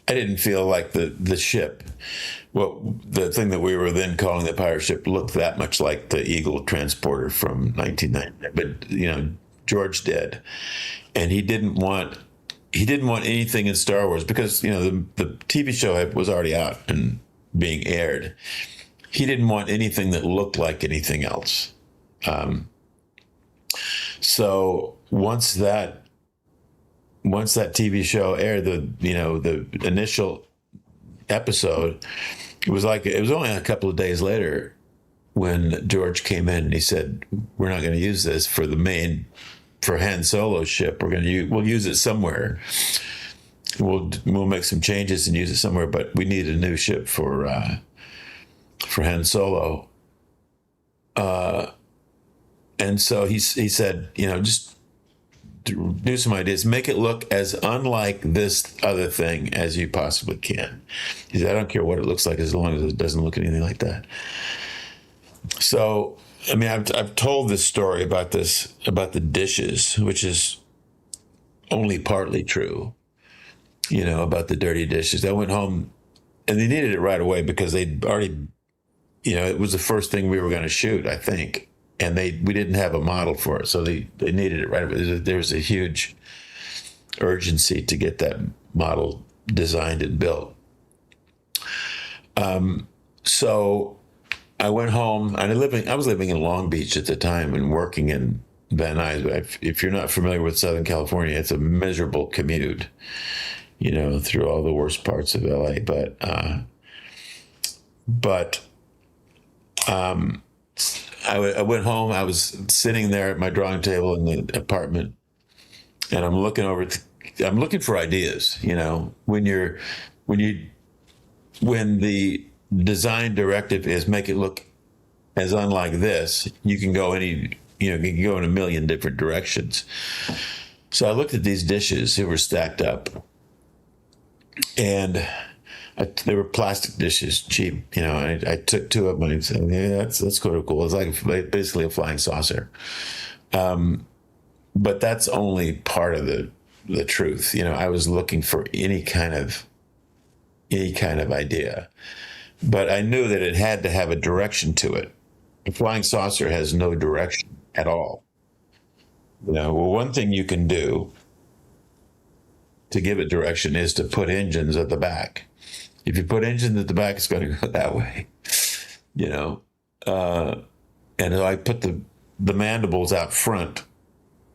I didn't feel like the ship, the thing that we were then calling the pirate ship, looked that much like the Eagle transporter from 1990. But George did, and he didn't want anything in Star Wars because the TV show was already out and being aired. He didn't want anything that looked like anything else. So once that TV show aired, the initial episode, it was only a couple of days later when George came in and he said, "We're not going to use this for Han Solo's ship. We'll use it somewhere. We'll make some changes and use it somewhere, but we need a new ship for Han Solo." And so he said, just do some ideas, make it look as unlike this other thing as you possibly can. He said, "I don't care what it looks like as long as it doesn't look anything like that." So, I've told this story about the dishes, which is only partly true, about the dirty dishes. I went home and they needed it right away because they'd already, it was the first thing we were going to shoot, I think. And we didn't have a model for it, so they needed it right away. There was a huge urgency to get that model designed and built. So I went home, and I was living in Long Beach at the time and working in Van Nuys. But if you're not familiar with Southern California, it's a miserable commute, through all the worst parts of LA. I went home. I was sitting there at my drawing table in the apartment, and I'm looking I'm looking for ideas. When the design directive is make it look as unlike this, you can go in a million different directions. So I looked at these dishes that were stacked up, and they were plastic dishes, cheap. I took two of them and said, "Yeah, that's kind of cool." It's like basically a flying saucer. But that's only part of the truth. I was looking for any kind of idea, but I knew that it had to have a direction to it. A flying saucer has no direction at all. One thing you can do to give it direction is to put engines at the back. If you put engines at the back, it's going to go that way, And I put the mandibles out front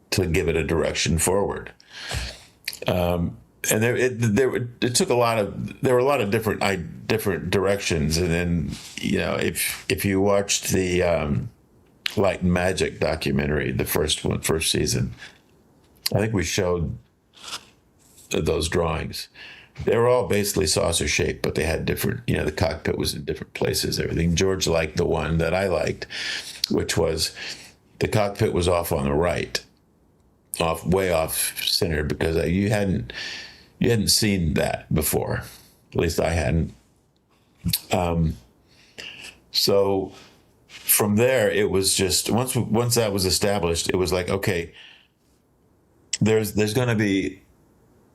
to give it a direction forward. and it took there were a lot of different directions. And then, if you watched the Light and Magic documentary, the first season, I think we showed those drawings. They were all basically saucer shaped, but they had different, the cockpit was in different places, everything. George liked the one that I liked, which was the cockpit was off on the right, way off center, because you hadn't seen that before. At least I hadn't. So from there, it was just, once that was established, it was like, okay, there's going to be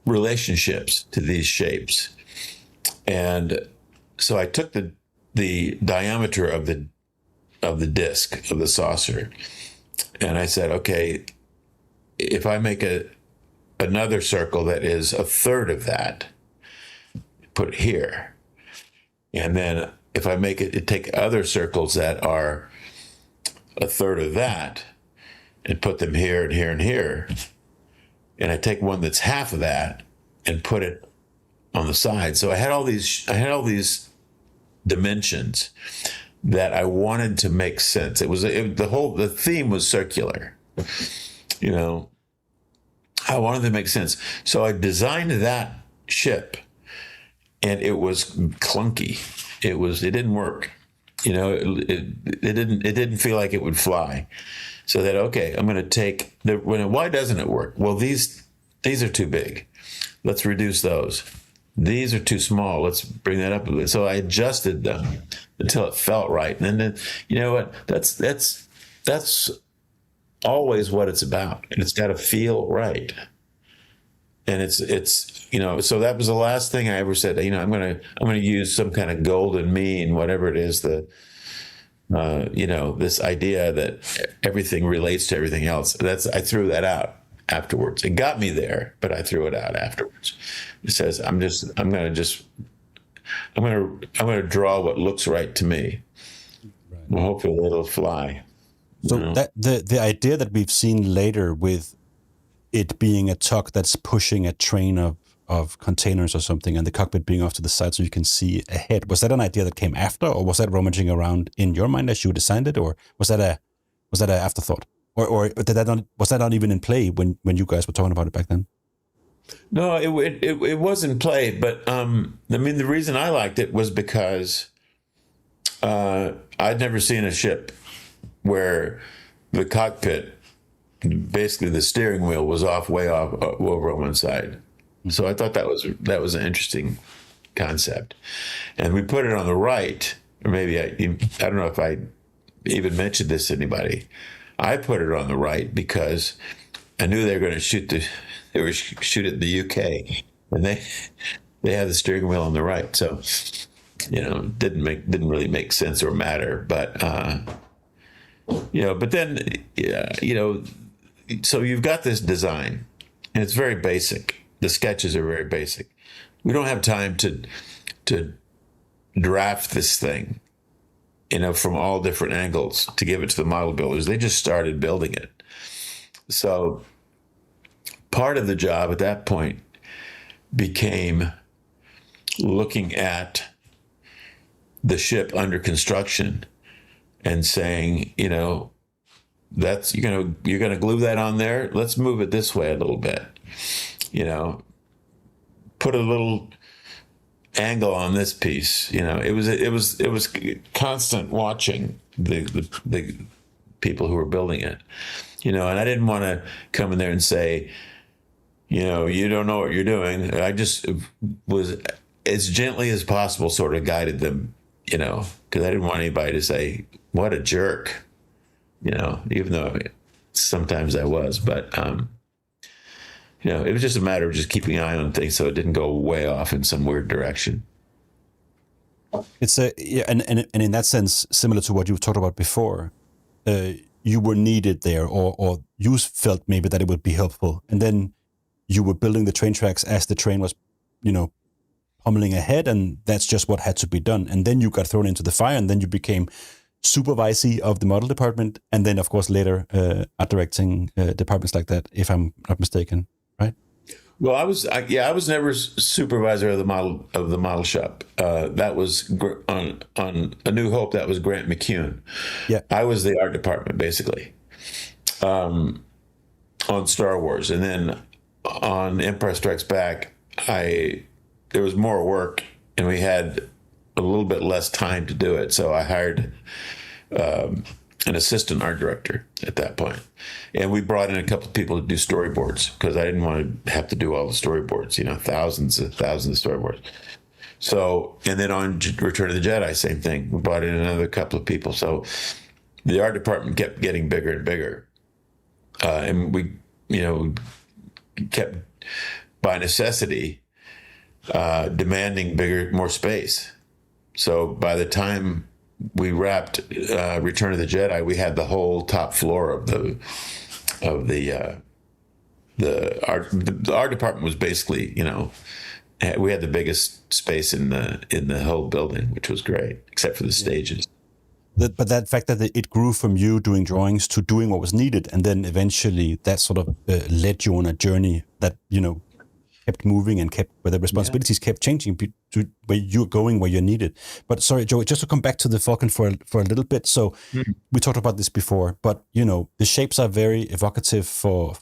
relationships to these shapes. And so I took the diameter of the disc of the saucer, and I said, okay, if I make another circle that is a third of that, put it here. And then if I make it take other circles that are a third of that and put them here and here and here, and I take one that's half of that and put it on the side. So I had all these dimensions that I wanted to make sense. The theme was circular. I wanted to make sense. So I designed that ship, and it was clunky. It didn't work. It didn't feel like it would fly. So that, okay, I'm going to take why doesn't it work? Well, these are too big. Let's reduce those. These are too small. Let's bring that up a bit. So I adjusted them until it felt right. And then, you know what? That's always what it's about. And it's got to feel right. And it's so that was the last thing I ever said. I'm gonna use some kind of golden mean, whatever it is, this idea that everything relates to everything else. I threw that out afterwards. It got me there, but I threw it out afterwards. It says I'm gonna draw what looks right to me. Right. Well, hopefully it'll fly. So that the idea that we've seen later with it being a tug that's pushing a train of containers or something, and the cockpit being off to the side so you can see ahead, was that an idea that came after, or was that rummaging around in your mind as you designed it, or was that an afterthought, or was that not even in play when you guys were talking about it back then? No, it was in play, but the reason I liked it was because I'd never seen a ship where the cockpit, basically the steering wheel, was way off over on one side. So I thought that was an interesting concept. And we put it on the right, or maybe I don't know if I even mentioned this to anybody. I put it on the right because I knew they were going to shoot it in the UK, and they had the steering wheel on the right. So, didn't really make sense or matter, but but then, so you've got this design, and it's very basic. The sketches are very basic. We don't have time to draft this thing, from all different angles to give it to the model builders. They just started building it. So part of the job at that point became looking at the ship under construction and saying, that's you're gonna glue that on there. Let's move it this way a little bit. Put a little angle on this piece. It was constant watching the people who were building it. And I didn't want to come in there and say, you don't know what you're doing. I just was as gently as possible, sort of guided them, because I didn't want anybody to say, what a jerk, even though sometimes I was, but, it was just a matter of just keeping an eye on things so it didn't go way off in some weird direction. It's and in that sense, similar to what you've talked about before, you were needed there, or you felt maybe that it would be helpful, and then you were building the train tracks as the train was, pummeling ahead, and that's just what had to be done. And then you got thrown into the fire, and then you became supervisee of the model department, and then of course later art directing departments like that, if I'm not mistaken, right? Well, I was never supervisor of the model shop. That was on A New Hope. That was Grant McCune. Yeah. I was the art department basically on Star Wars, and then on Empire Strikes Back, there was more work, and we had a little bit less time to do it, so I hired an assistant art director at that point. And we brought in a couple of people to do storyboards because I didn't want to have to do all the storyboards, thousands of storyboards. So, and then on Return of the Jedi, same thing. We brought in another couple of people. So the art department kept getting bigger and bigger. And we, kept, by necessity, demanding more space. So by the time we wrapped Return of the Jedi, we had the whole top floor of the art department was basically, we had the biggest space in the whole building, which was great, except for the stages. But that fact that it grew from you doing drawings to doing what was needed, and then eventually that sort of led you on a journey that kept moving and where the responsibilities kept changing to where you're going, where you're needed. But sorry, Joe, just to come back to the Falcon for a little bit. So we talked about this before, but the shapes are very evocative for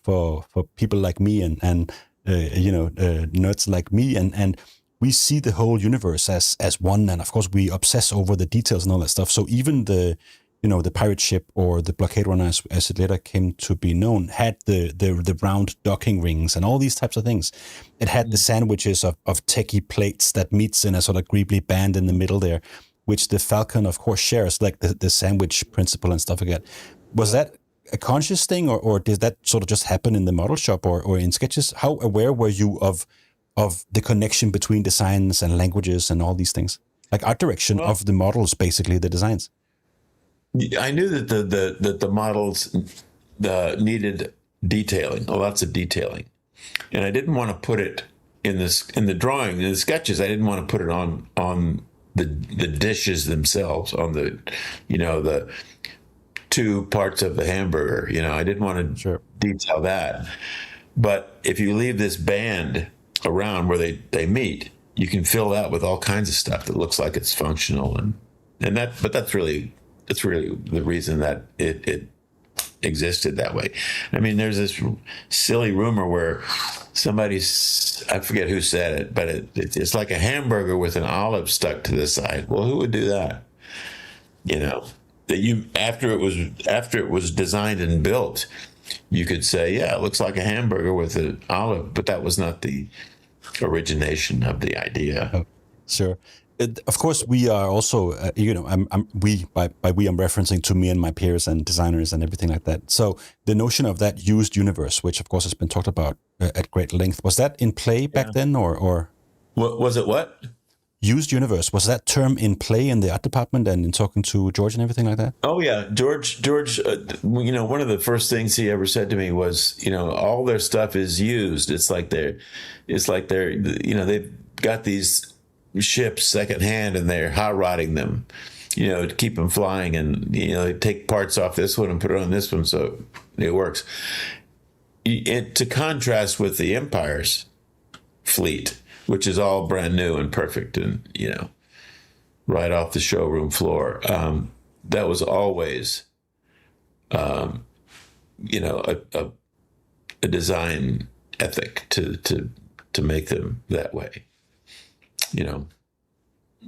people like me and nerds like me, and we see the whole universe as one, and of course we obsess over the details and all that stuff. So even the pirate ship or the blockade runner, as it later came to be known, had the round docking rings and all these types of things. It had the sandwiches of techie plates that meets in a sort of greebly band in the middle there, which the Falcon, of course, shares, like the sandwich principle and stuff like that. Was that a conscious thing, or did that sort of just happen in the model shop or in sketches? How aware were you of the connection between designs and languages and all these things? Like art direction of the models, basically, the designs. I knew that the models needed detailing, lots of detailing, and I didn't want to put it in the drawing, in the sketches. I didn't want to put it on the dishes themselves, on the two parts of the hamburger. I didn't want to detail that. But if you leave this band around where they meet, you can fill that with all kinds of stuff that looks like it's functional, and that's really the reason that it existed that way. I mean, there's this silly rumor where I forget who said it, but it's like a hamburger with an olive stuck to the side. Well, who would do that? That after it was designed and built, you could say, yeah, it looks like a hamburger with an olive, but that was not the origination of the idea. Oh, sure. Of course, we are also, I'm referencing to me and my peers and designers and everything like that. So the notion of that used universe, which of course has been talked about at great length, was that in play back then, or? What was it? What? Used universe, was that term in play in the art department and in talking to George and everything like that? Oh yeah, George. One of the first things he ever said to me was, all their stuff is used. It's like they're, they've got these ships secondhand and they're hot rodding them, to keep them flying, and they take parts off this one and put it on this one so it works. To contrast with the Empire's fleet, which is all brand new and perfect and right off the showroom floor, that was always a design ethic to make them that way.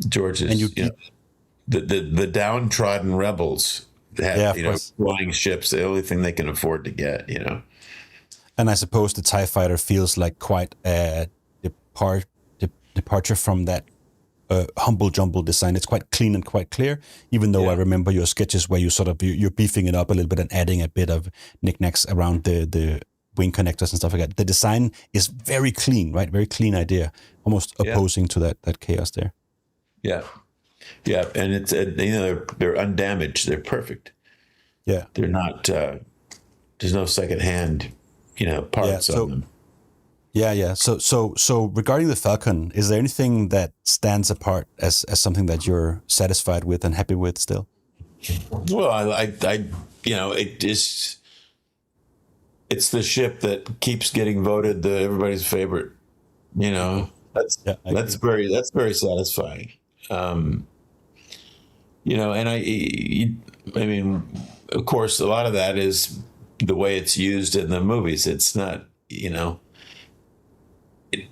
George is, the downtrodden rebels have, flying ships, the only thing they can afford to get, And I suppose the TIE fighter feels like quite a departure from that humble jumble design. It's quite clean and quite clear, even though I remember your sketches where you're beefing it up a little bit and adding a bit of knickknacks around the wing connectors and stuff like that. The design is very clean, right? Very clean idea, almost opposing to that chaos there. Yeah. Yeah. And it's, they're undamaged. They're perfect. Yeah. They're not, there's no secondhand, parts on them. Yeah. So regarding the Falcon, is there anything that stands apart as something that you're satisfied with and happy with still? Well, it's the ship that keeps getting voted everybody's favorite. You know, that's very satisfying. You know, and I mean, of course, a lot of that is the way it's used in the movies. It's not, you know,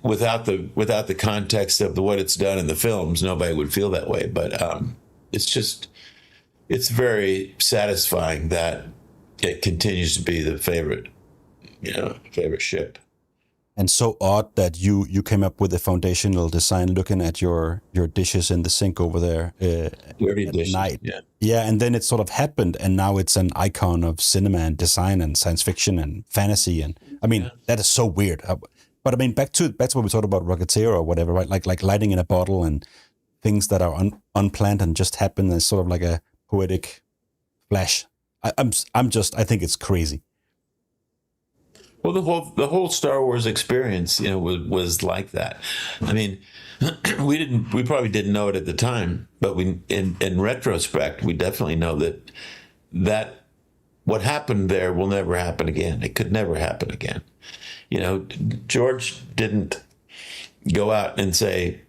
without the context of what it's done in the films, nobody would feel that way. But it's very satisfying that it continues to be the favorite ship. And so odd that you came up with the foundational design, looking at your dishes in the sink over there at dishes, night. Yeah, and then it sort of happened, and now it's an icon of cinema and design and science fiction and fantasy. And I mean, that is so weird. But I mean, back to what we talked about Rocketeer or whatever, right? Like lighting in a bottle and things that are unplanned and just happen as sort of like a poetic flash. I think it's crazy. Well, the whole Star Wars experience, you know, was like that. I mean, we probably didn't know it at the time, but in retrospect, we definitely know that what happened there will never happen again. It could never happen again. You know, George didn't go out and say,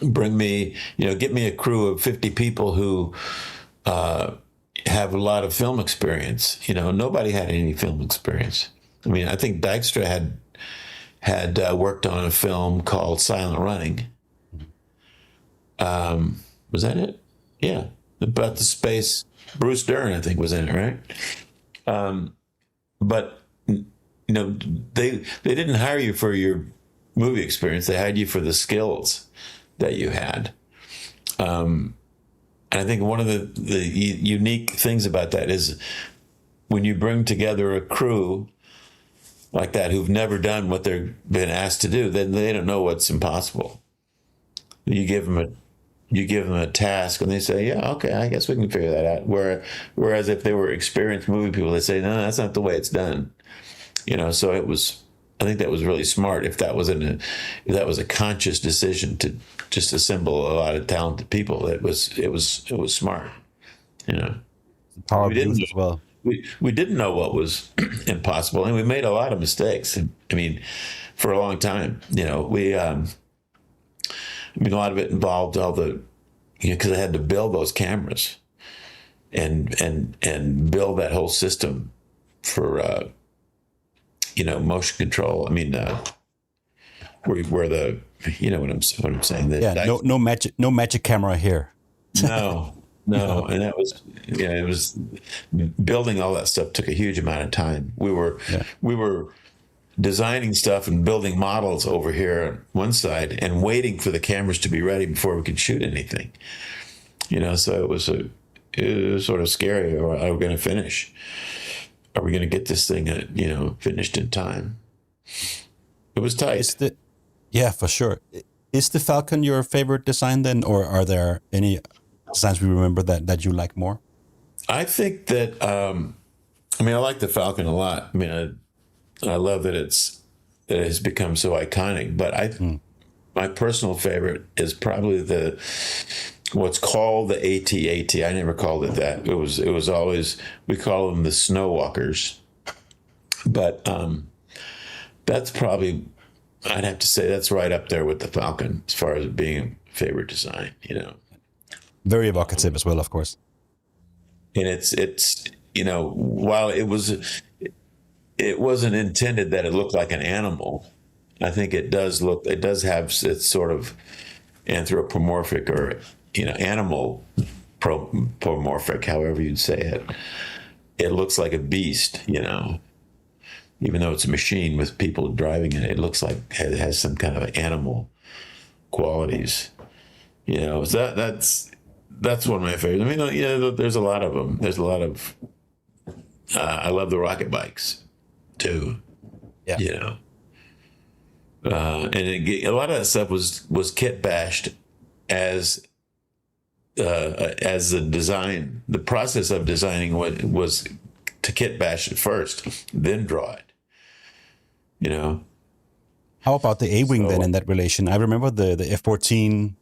"Bring me, you know, get me a crew of 50 people who have a lot of film experience." You know, nobody had any film experience. I mean, I think Dykstra had worked on a film called Silent Running. Was that it? Yeah, about the space. Bruce Dern, I think, was in it, right? But you know, they didn't hire you for your movie experience. They hired you for the skills that you had. And I think one of the unique things about that is when you bring together a crew like that who've never done what they've been asked to do, then they don't know what's impossible. You give them a task and they say, "Yeah, okay, I guess we can figure that out." Whereas if they were experienced movie people, they say, "No, that's not the way it's done." You know, so I think that was really smart. If that was a conscious decision to just assemble a lot of talented people, it was smart. You know, the power of youth as well. We didn't know what was impossible, and we made a lot of mistakes. I mean, for a long time, you know, I mean, a lot of it involved all the, you know, because I had to build those cameras and build that whole system for, you know, motion control. I mean, where the, you know what I'm saying? No magic camera here. No, and that was, yeah, it was, building all that stuff took a huge amount of time. We were designing stuff and building models over here on one side and waiting for the cameras to be ready before we could shoot anything. You know, so it was sort of scary. Are we going to finish? Are we going to get this thing, you know, finished in time? It was tight. Yeah, for sure. Is the Falcon your favorite design then, or are there any designs we remember that you like more? I think that, I mean, I like the Falcon a lot. I mean, I love that it has become so iconic, but my personal favorite is probably what's called the AT-AT. I never called it that. It was always, we call them the snow walkers. But that's probably, I'd have to say that's right up there with the Falcon as far as being a favorite design, you know. Very evocative as well, of course. And it's you know, while it wasn't intended that it looked like an animal, I think it does have its sort of anthropomorphic or, you know, animal promorphic, however you'd say it. It looks like a beast, you know. Even though it's a machine with people driving it, it looks like it has some kind of animal qualities. You know, so that's one of my favorites. I mean, you know, there's a lot of them. There's a lot of, I love the rocket bikes too. Yeah. You know, and a lot of that stuff was kit bashed as the design. The process of designing was to kit bash it first, then draw it. You know. How about the A-wing then in that relation? I remember the F-14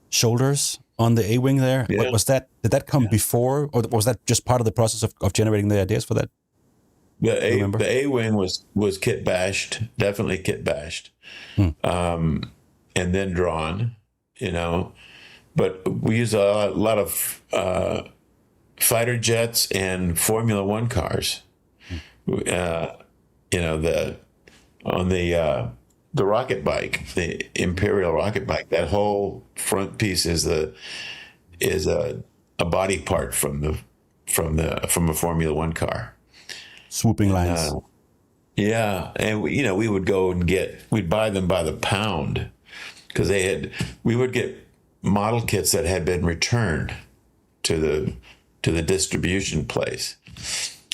shoulders on the A-wing there. Yeah. Did that come before, or was that just part of the process of generating the ideas for that? The You remember? A wing was kit bashed, definitely kit bashed, and then drawn. You know, but we use a lot of fighter jets and Formula One cars. You know, on the rocket bike, the Imperial rocket bike. That whole front piece is a body part from a Formula One car. Swooping lines. Yeah, and we would go and we'd buy them by the pound because we would get model kits that had been returned to the distribution place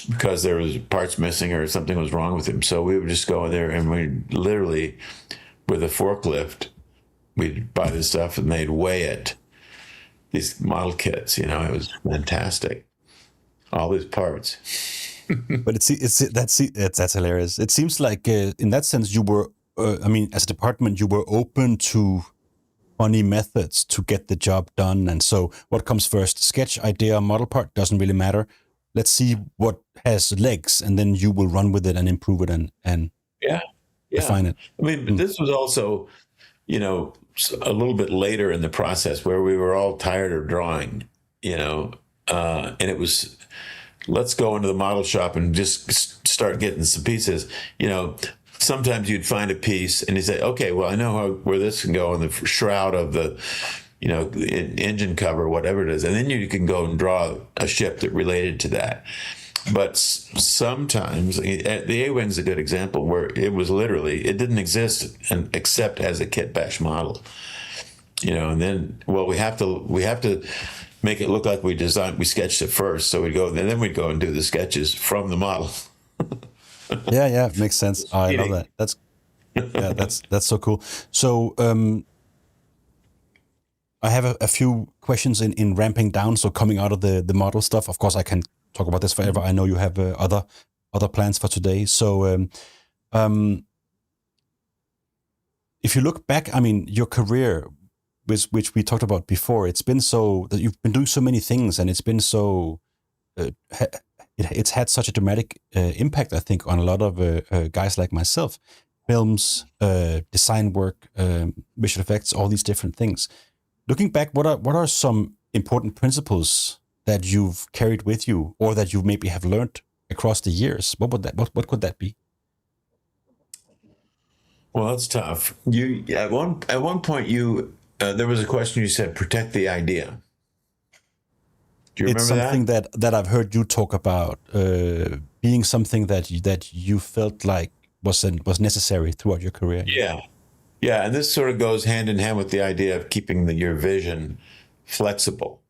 because there was parts missing or something was wrong with them. So we would just go in there and we literally, with a forklift, we'd buy the stuff and they'd weigh it. These model kits, it was fantastic. All these parts. But that's hilarious. It seems like in that sense you were, as a department, you were open to funny methods to get the job done. And so what comes first, sketch, idea, model part, doesn't really matter. Let's see what has legs, and then you will run with it and improve it and refine it. I mean, but this was also, a little bit later in the process where we were all tired of drawing, and it was, let's go into the model shop and just start getting some pieces. Sometimes you'd find a piece and you say, okay, well, I know where this can go in the shroud of the, engine cover, whatever it is. And then you can go and draw a ship that related to that. But sometimes, the A-Wing's a good example where it was literally, it didn't exist except as a kit bash model. And then, well, we have to make it look like we sketched it first. So then we'd go and do the sketches from the model. Yeah, makes sense. I love that. That's so cool. So I have a few questions in ramping down. So coming out of the model stuff, of course, I can talk about this forever. I know you have other plans for today. So if you look back, your career, which we talked about before, it's been so that you've been doing so many things, and it's been so it's had such a dramatic impact, I think, on a lot of guys like myself. Films, design work, visual effects, all these different things. Looking back, what are some important principles that you've carried with you, or that you maybe have learned across the years? What could that be? Well, that's tough. At one point there was a question you said, protect the idea. Do you remember that? It's something that I've heard you talk about, being something that you felt like was necessary throughout your career. Yeah, and this sort of goes hand in hand with the idea of keeping your vision flexible.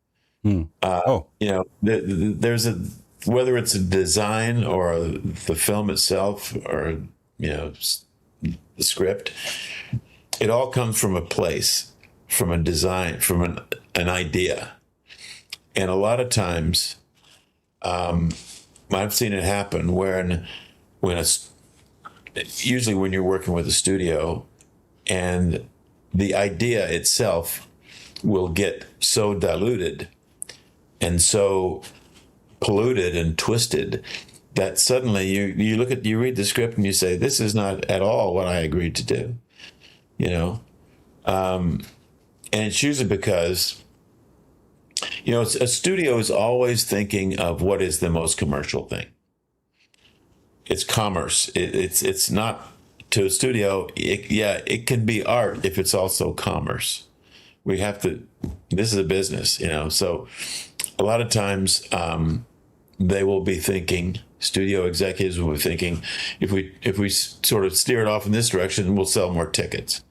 There's whether it's a design or the film itself or the script, it all comes from a place, from a design, from an idea. And a lot of times, I've seen it happen usually when you're working with a studio, and the idea itself will get so diluted and so polluted and twisted that suddenly you read the script and you say, this is not at all what I agreed to do, and it's usually because, a studio is always thinking of what is the most commercial thing. It's commerce. It's not, to a studio, it can be art if it's also commerce. This is a business, so a lot of times they will be thinking, studio executives will be thinking, if we sort of steer it off in this direction, we'll sell more tickets.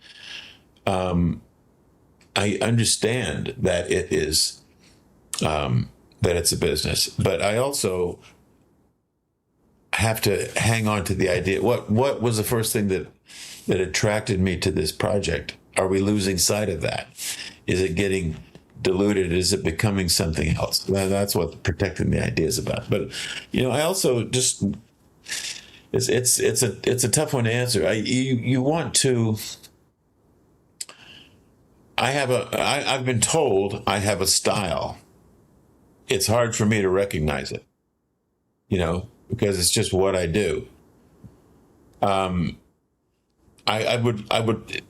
I understand that it is, that it's a business, but I also have to hang on to the idea. What was the first thing that attracted me to this project? Are we losing sight of that? Is it getting diluted? Is it becoming something else? That's what protecting the idea is about. But I also just it's a tough one to answer. You want to. I've been told I have a style. It's hard for me to recognize it. because it's just what I do. I would,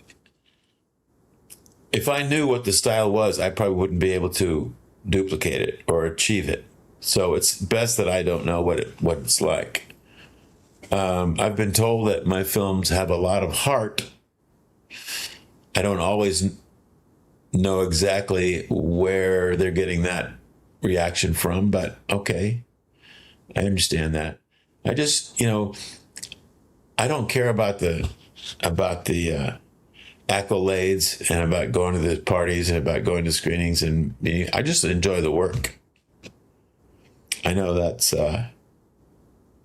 if I knew what the style was, I probably wouldn't be able to duplicate it or achieve it. So it's best that I don't know what it's like. I've been told that my films have a lot of heart. I don't always know exactly where they're getting that reaction from, but okay, I understand that. I just, I don't care about the accolades and about going to the parties and about going to screenings, and I just enjoy the work. I know that's. I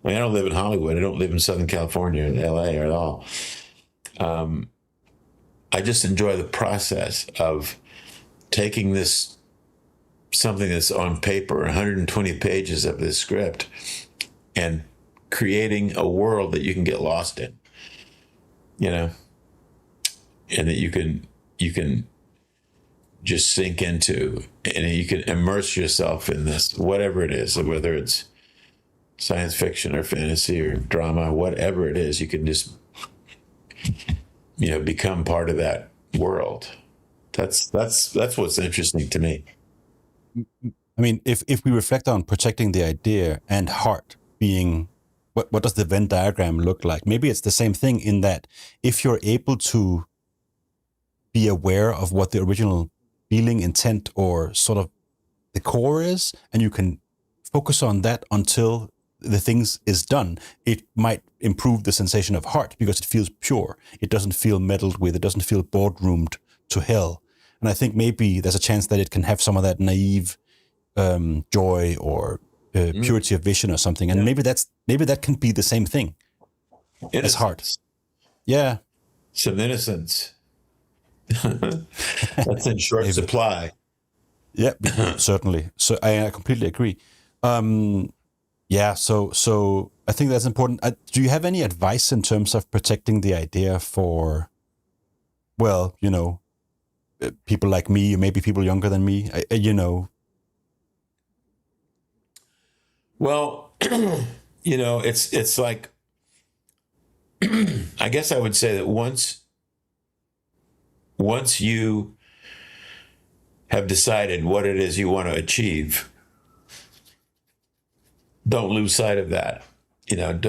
don't live in Hollywood. I don't live in Southern California or LA or at all. I just enjoy the process of taking this, something that's on paper, 120 pages of this script, and creating a world that you can get lost in, and that you can just sink into, and you can immerse yourself in this, whatever it is, whether it's science fiction or fantasy or drama, whatever it is, you can just, become part of that world. That's what's interesting to me. I mean, if we reflect on protecting the idea and heart being, what does the Venn diagram look like? Maybe it's the same thing in that if you're able to be aware of what the original feeling, intent, or sort of the core is, and you can focus on that until the things is done, it might improve the sensation of heart because it feels pure. It doesn't feel meddled with. It doesn't feel boardroomed to hell. And I think maybe there's a chance that it can have some of that naive joy or purity of vision or something. And maybe that can be the same thing as heart. Yeah. Some innocence. That's in short supply. Yeah, certainly. So I completely agree. So I think that's important. Do you have any advice in terms of protecting the idea for, people like me, or maybe people younger than me, Well, it's like, I guess I would say that once you have decided what it is you want to achieve, don't lose sight of that. I'm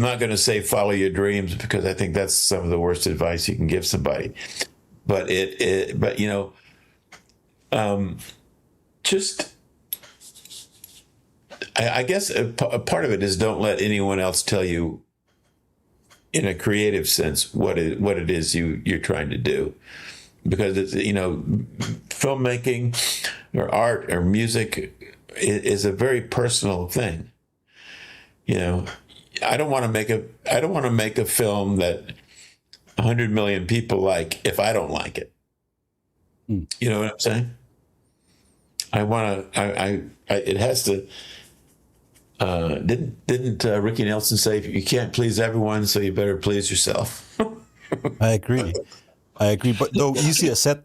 not going to say follow your dreams, because I think that's some of the worst advice you can give somebody. But I guess a part of it is don't let anyone else tell you in a creative sense what it is you're trying to do, because it's, filmmaking or art or music is a very personal thing. I don't want to make a film that 100 million people like if I don't like it. You know what I'm saying? It has to. Didn't Ricky Nelson say, you can't please everyone, so you better please yourself? I agree. But though easier said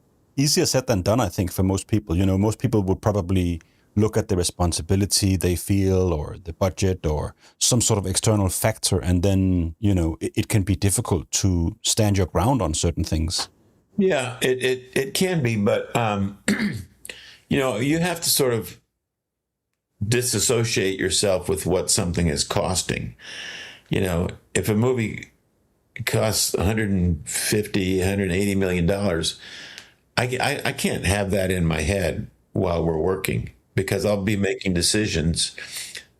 than done, I think, for most people. Most people would probably look at the responsibility they feel, or the budget, or some sort of external factor, and then it can be difficult to stand your ground on certain things. Yeah, it can be, but you have to sort of disassociate yourself with what something is costing. If a movie costs $150, $180 million, I can't have that in my head while we're working, because I'll be making decisions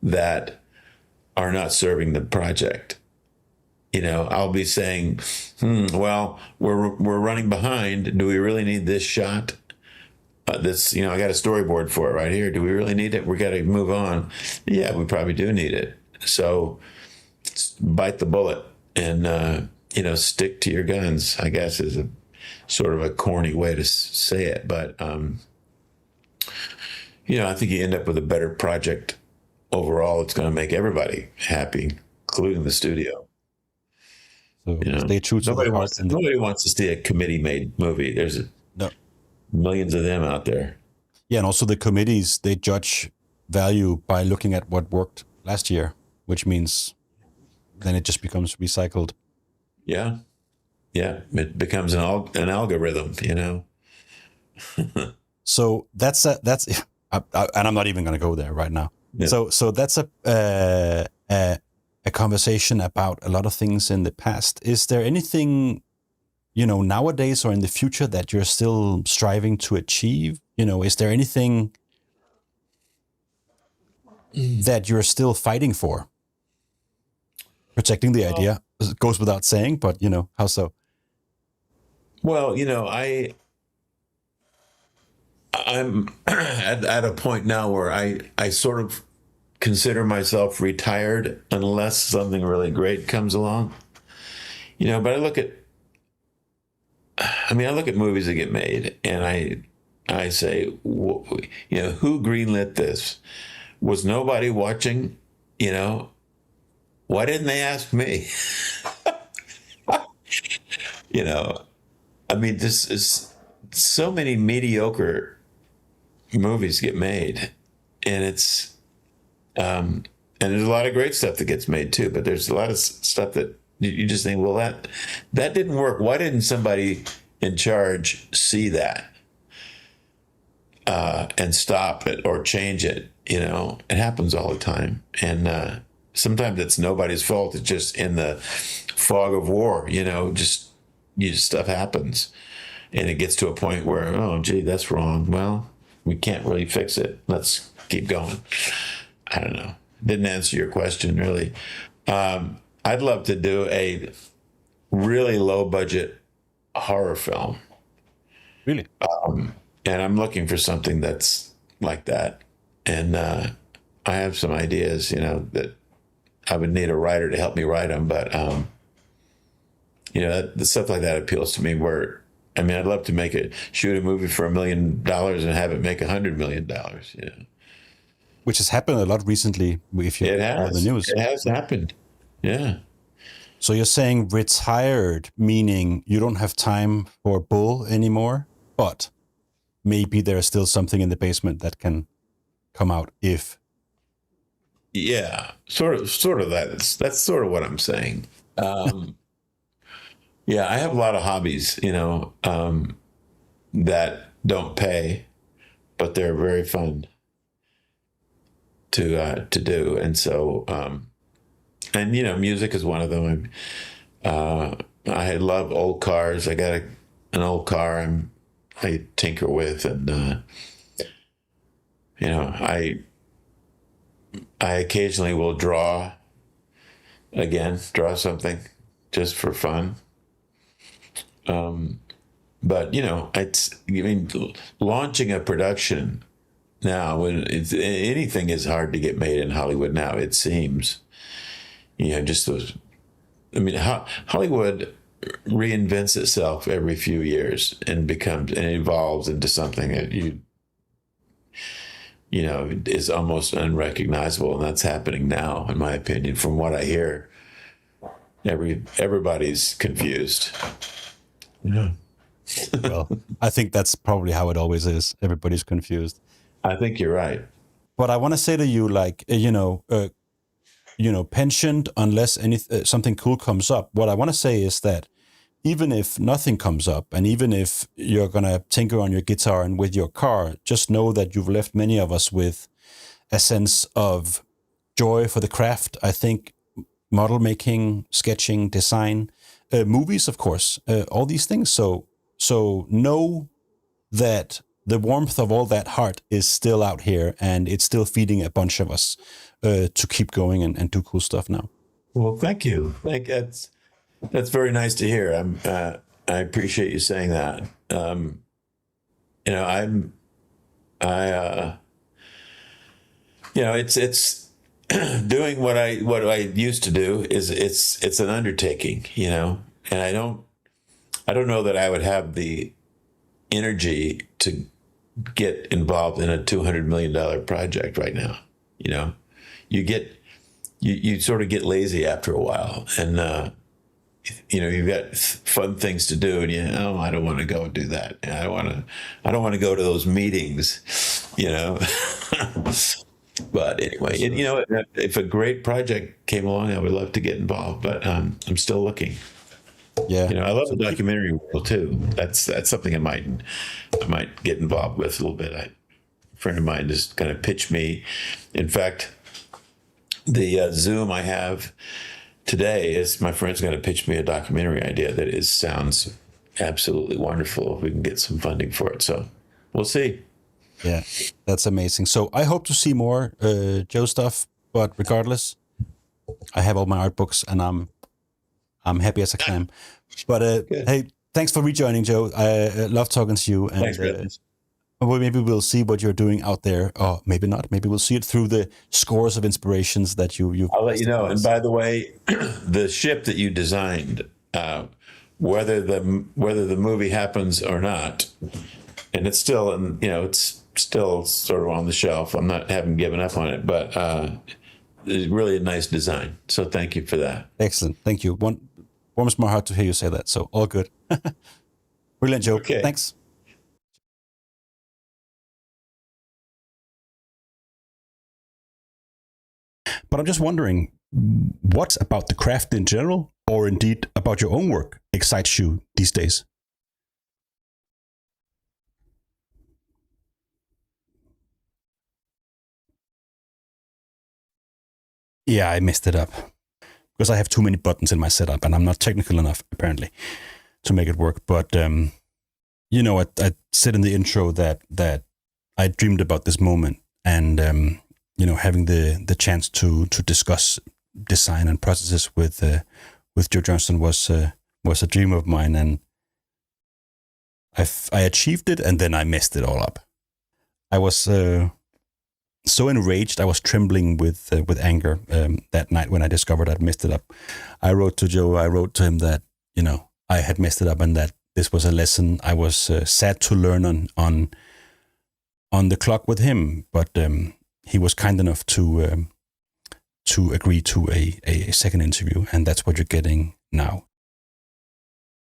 that are not serving the project. I'll be saying, well, we're running behind. Do we really need this shot? I got a storyboard for it right here. Do we really need it? We got to move on. Yeah, we probably do need it. So bite the bullet and, stick to your guns, I guess, is a sort of a corny way to say it. But, I think you end up with a better project overall. It's going to make everybody happy, including the studio. So stay true to nobody wants to see a committee-made movie. There's millions of them out there. Yeah, and also the committees, they judge value by looking at what worked last year, which means then it just becomes recycled. Yeah. Yeah. It becomes an algorithm, you know? So that's and I'm not even going to go there right now. Yeah. So that's a conversation about a lot of things in the past. Is there anything, you know, nowadays or in the future that you're still striving to achieve? You know, is there anything that you're still fighting for? Protecting the idea goes without saying, but you know, how so? Well, you know, I'm at a point now where I sort of consider myself retired unless something really great comes along. You know, but I look at movies that get made and I say, you know, who greenlit this? Was nobody watching? You know, why didn't they ask me? You know, I mean, this is so many mediocre movies get made, and and there's a lot of great stuff that gets made too. But there's a lot of stuff that you just think, well, that didn't work. Why didn't somebody in charge see that and stop it or change it? You know, it happens all the time, and sometimes it's nobody's fault. It's just in the fog of war. You know, stuff happens, and it gets to a point where, oh, gee, that's wrong. Well, we can't really fix it. Let's keep going. I don't know. Didn't answer your question, really. I'd love to do a really low-budget horror film. Really? And I'm looking for something that's like that. And I have some ideas, you know, that I would need a writer to help me write them. But, you know, the stuff like that appeals to me where, I mean, I'd love to shoot a movie for $1 million and have it make $100 million, you know. Which has happened a lot recently. If you follow the news, it has happened. Yeah. So you're saying retired, meaning you don't have time for bull anymore, but maybe there's still something in the basement that can come out if. Yeah, sort of that. That's sort of what I'm saying. Yeah, I have a lot of hobbies, you know, that don't pay, but they're very fun to do, and so and you know, music is one of them. I love old cars. I got an old car I tinker with, and you know, I occasionally will draw something just for fun. But you know, launching a production now, when anything is hard to get made in Hollywood now, it seems, you know, just those. I mean, Hollywood reinvents itself every few years and evolves into something that you know, is almost unrecognizable, and that's happening now, in my opinion. From what I hear, everybody's confused. Yeah. Well, I think that's probably how it always is. Everybody's confused. I think you're right. But I want to say to you, like, pensioned unless something cool comes up. What I want to say is that even if nothing comes up, and even if you're going to tinker on your guitar and with your car, just know that you've left many of us with a sense of joy for the craft. I think model making, sketching, design, movies, of course, all these things. So know that the warmth of all that heart is still out here, and it's still feeding a bunch of us to keep going and do cool stuff now. Well, thank you. That's very nice to hear. I appreciate you saying that. You know, you know, it's doing what I used to do it's an undertaking, you know, and I don't know that I would have the energy to get involved in a $200 million project right now. You know, you sort of get lazy after a while, and you know, you've got fun things to do, and I don't want to go and do that. I don't want to go to those meetings, you know. But anyway, you know, if a great project came along, I would love to get involved. But I'm still looking. Yeah, You know, I love the documentary world too. That's something I might get involved with a little bit. A friend of mine just kind of pitched me. In fact, the Zoom I have today is my friend's going to pitch me a documentary idea that sounds absolutely wonderful if we can get some funding for it. So we'll see. Yeah, that's amazing. So I hope to see more Joe stuff, but regardless, I have all my art books and I'm happy as I can. But hey, thanks for rejoining, Joe. I love talking to you. And, Thanks, well, maybe we'll see what you're doing out there, or maybe not. Maybe we'll see it through the scores of inspirations that you. I'll let you know. And by the way, the ship that you designed, whether the movie happens or not, and it's still, it's still sort of on the shelf. Haven't given up on it, but it's really a nice design. So thank you for that. Excellent, thank you. Warms my heart to hear you say that. So all good. Brilliant, Joe. Okay. Thanks. But I'm just wondering, what about the craft in general, or indeed about your own work, excites you these days? Yeah, I messed it up because I have too many buttons in my setup, and I'm not technical enough, apparently, to make it work. But you know, I said in the intro that I dreamed about this moment, and you know, having the chance to discuss design and processes with Joe Johnston was a dream of mine, and I achieved it, and then I messed it all up. I was so enraged, I was trembling with anger that night when I discovered I'd messed it up. I wrote to Joe. I wrote to him that, you know, I had messed it up and that this was a lesson. I was sad to learn on the clock with him, but he was kind enough to agree to a second interview, and that's what you're getting now.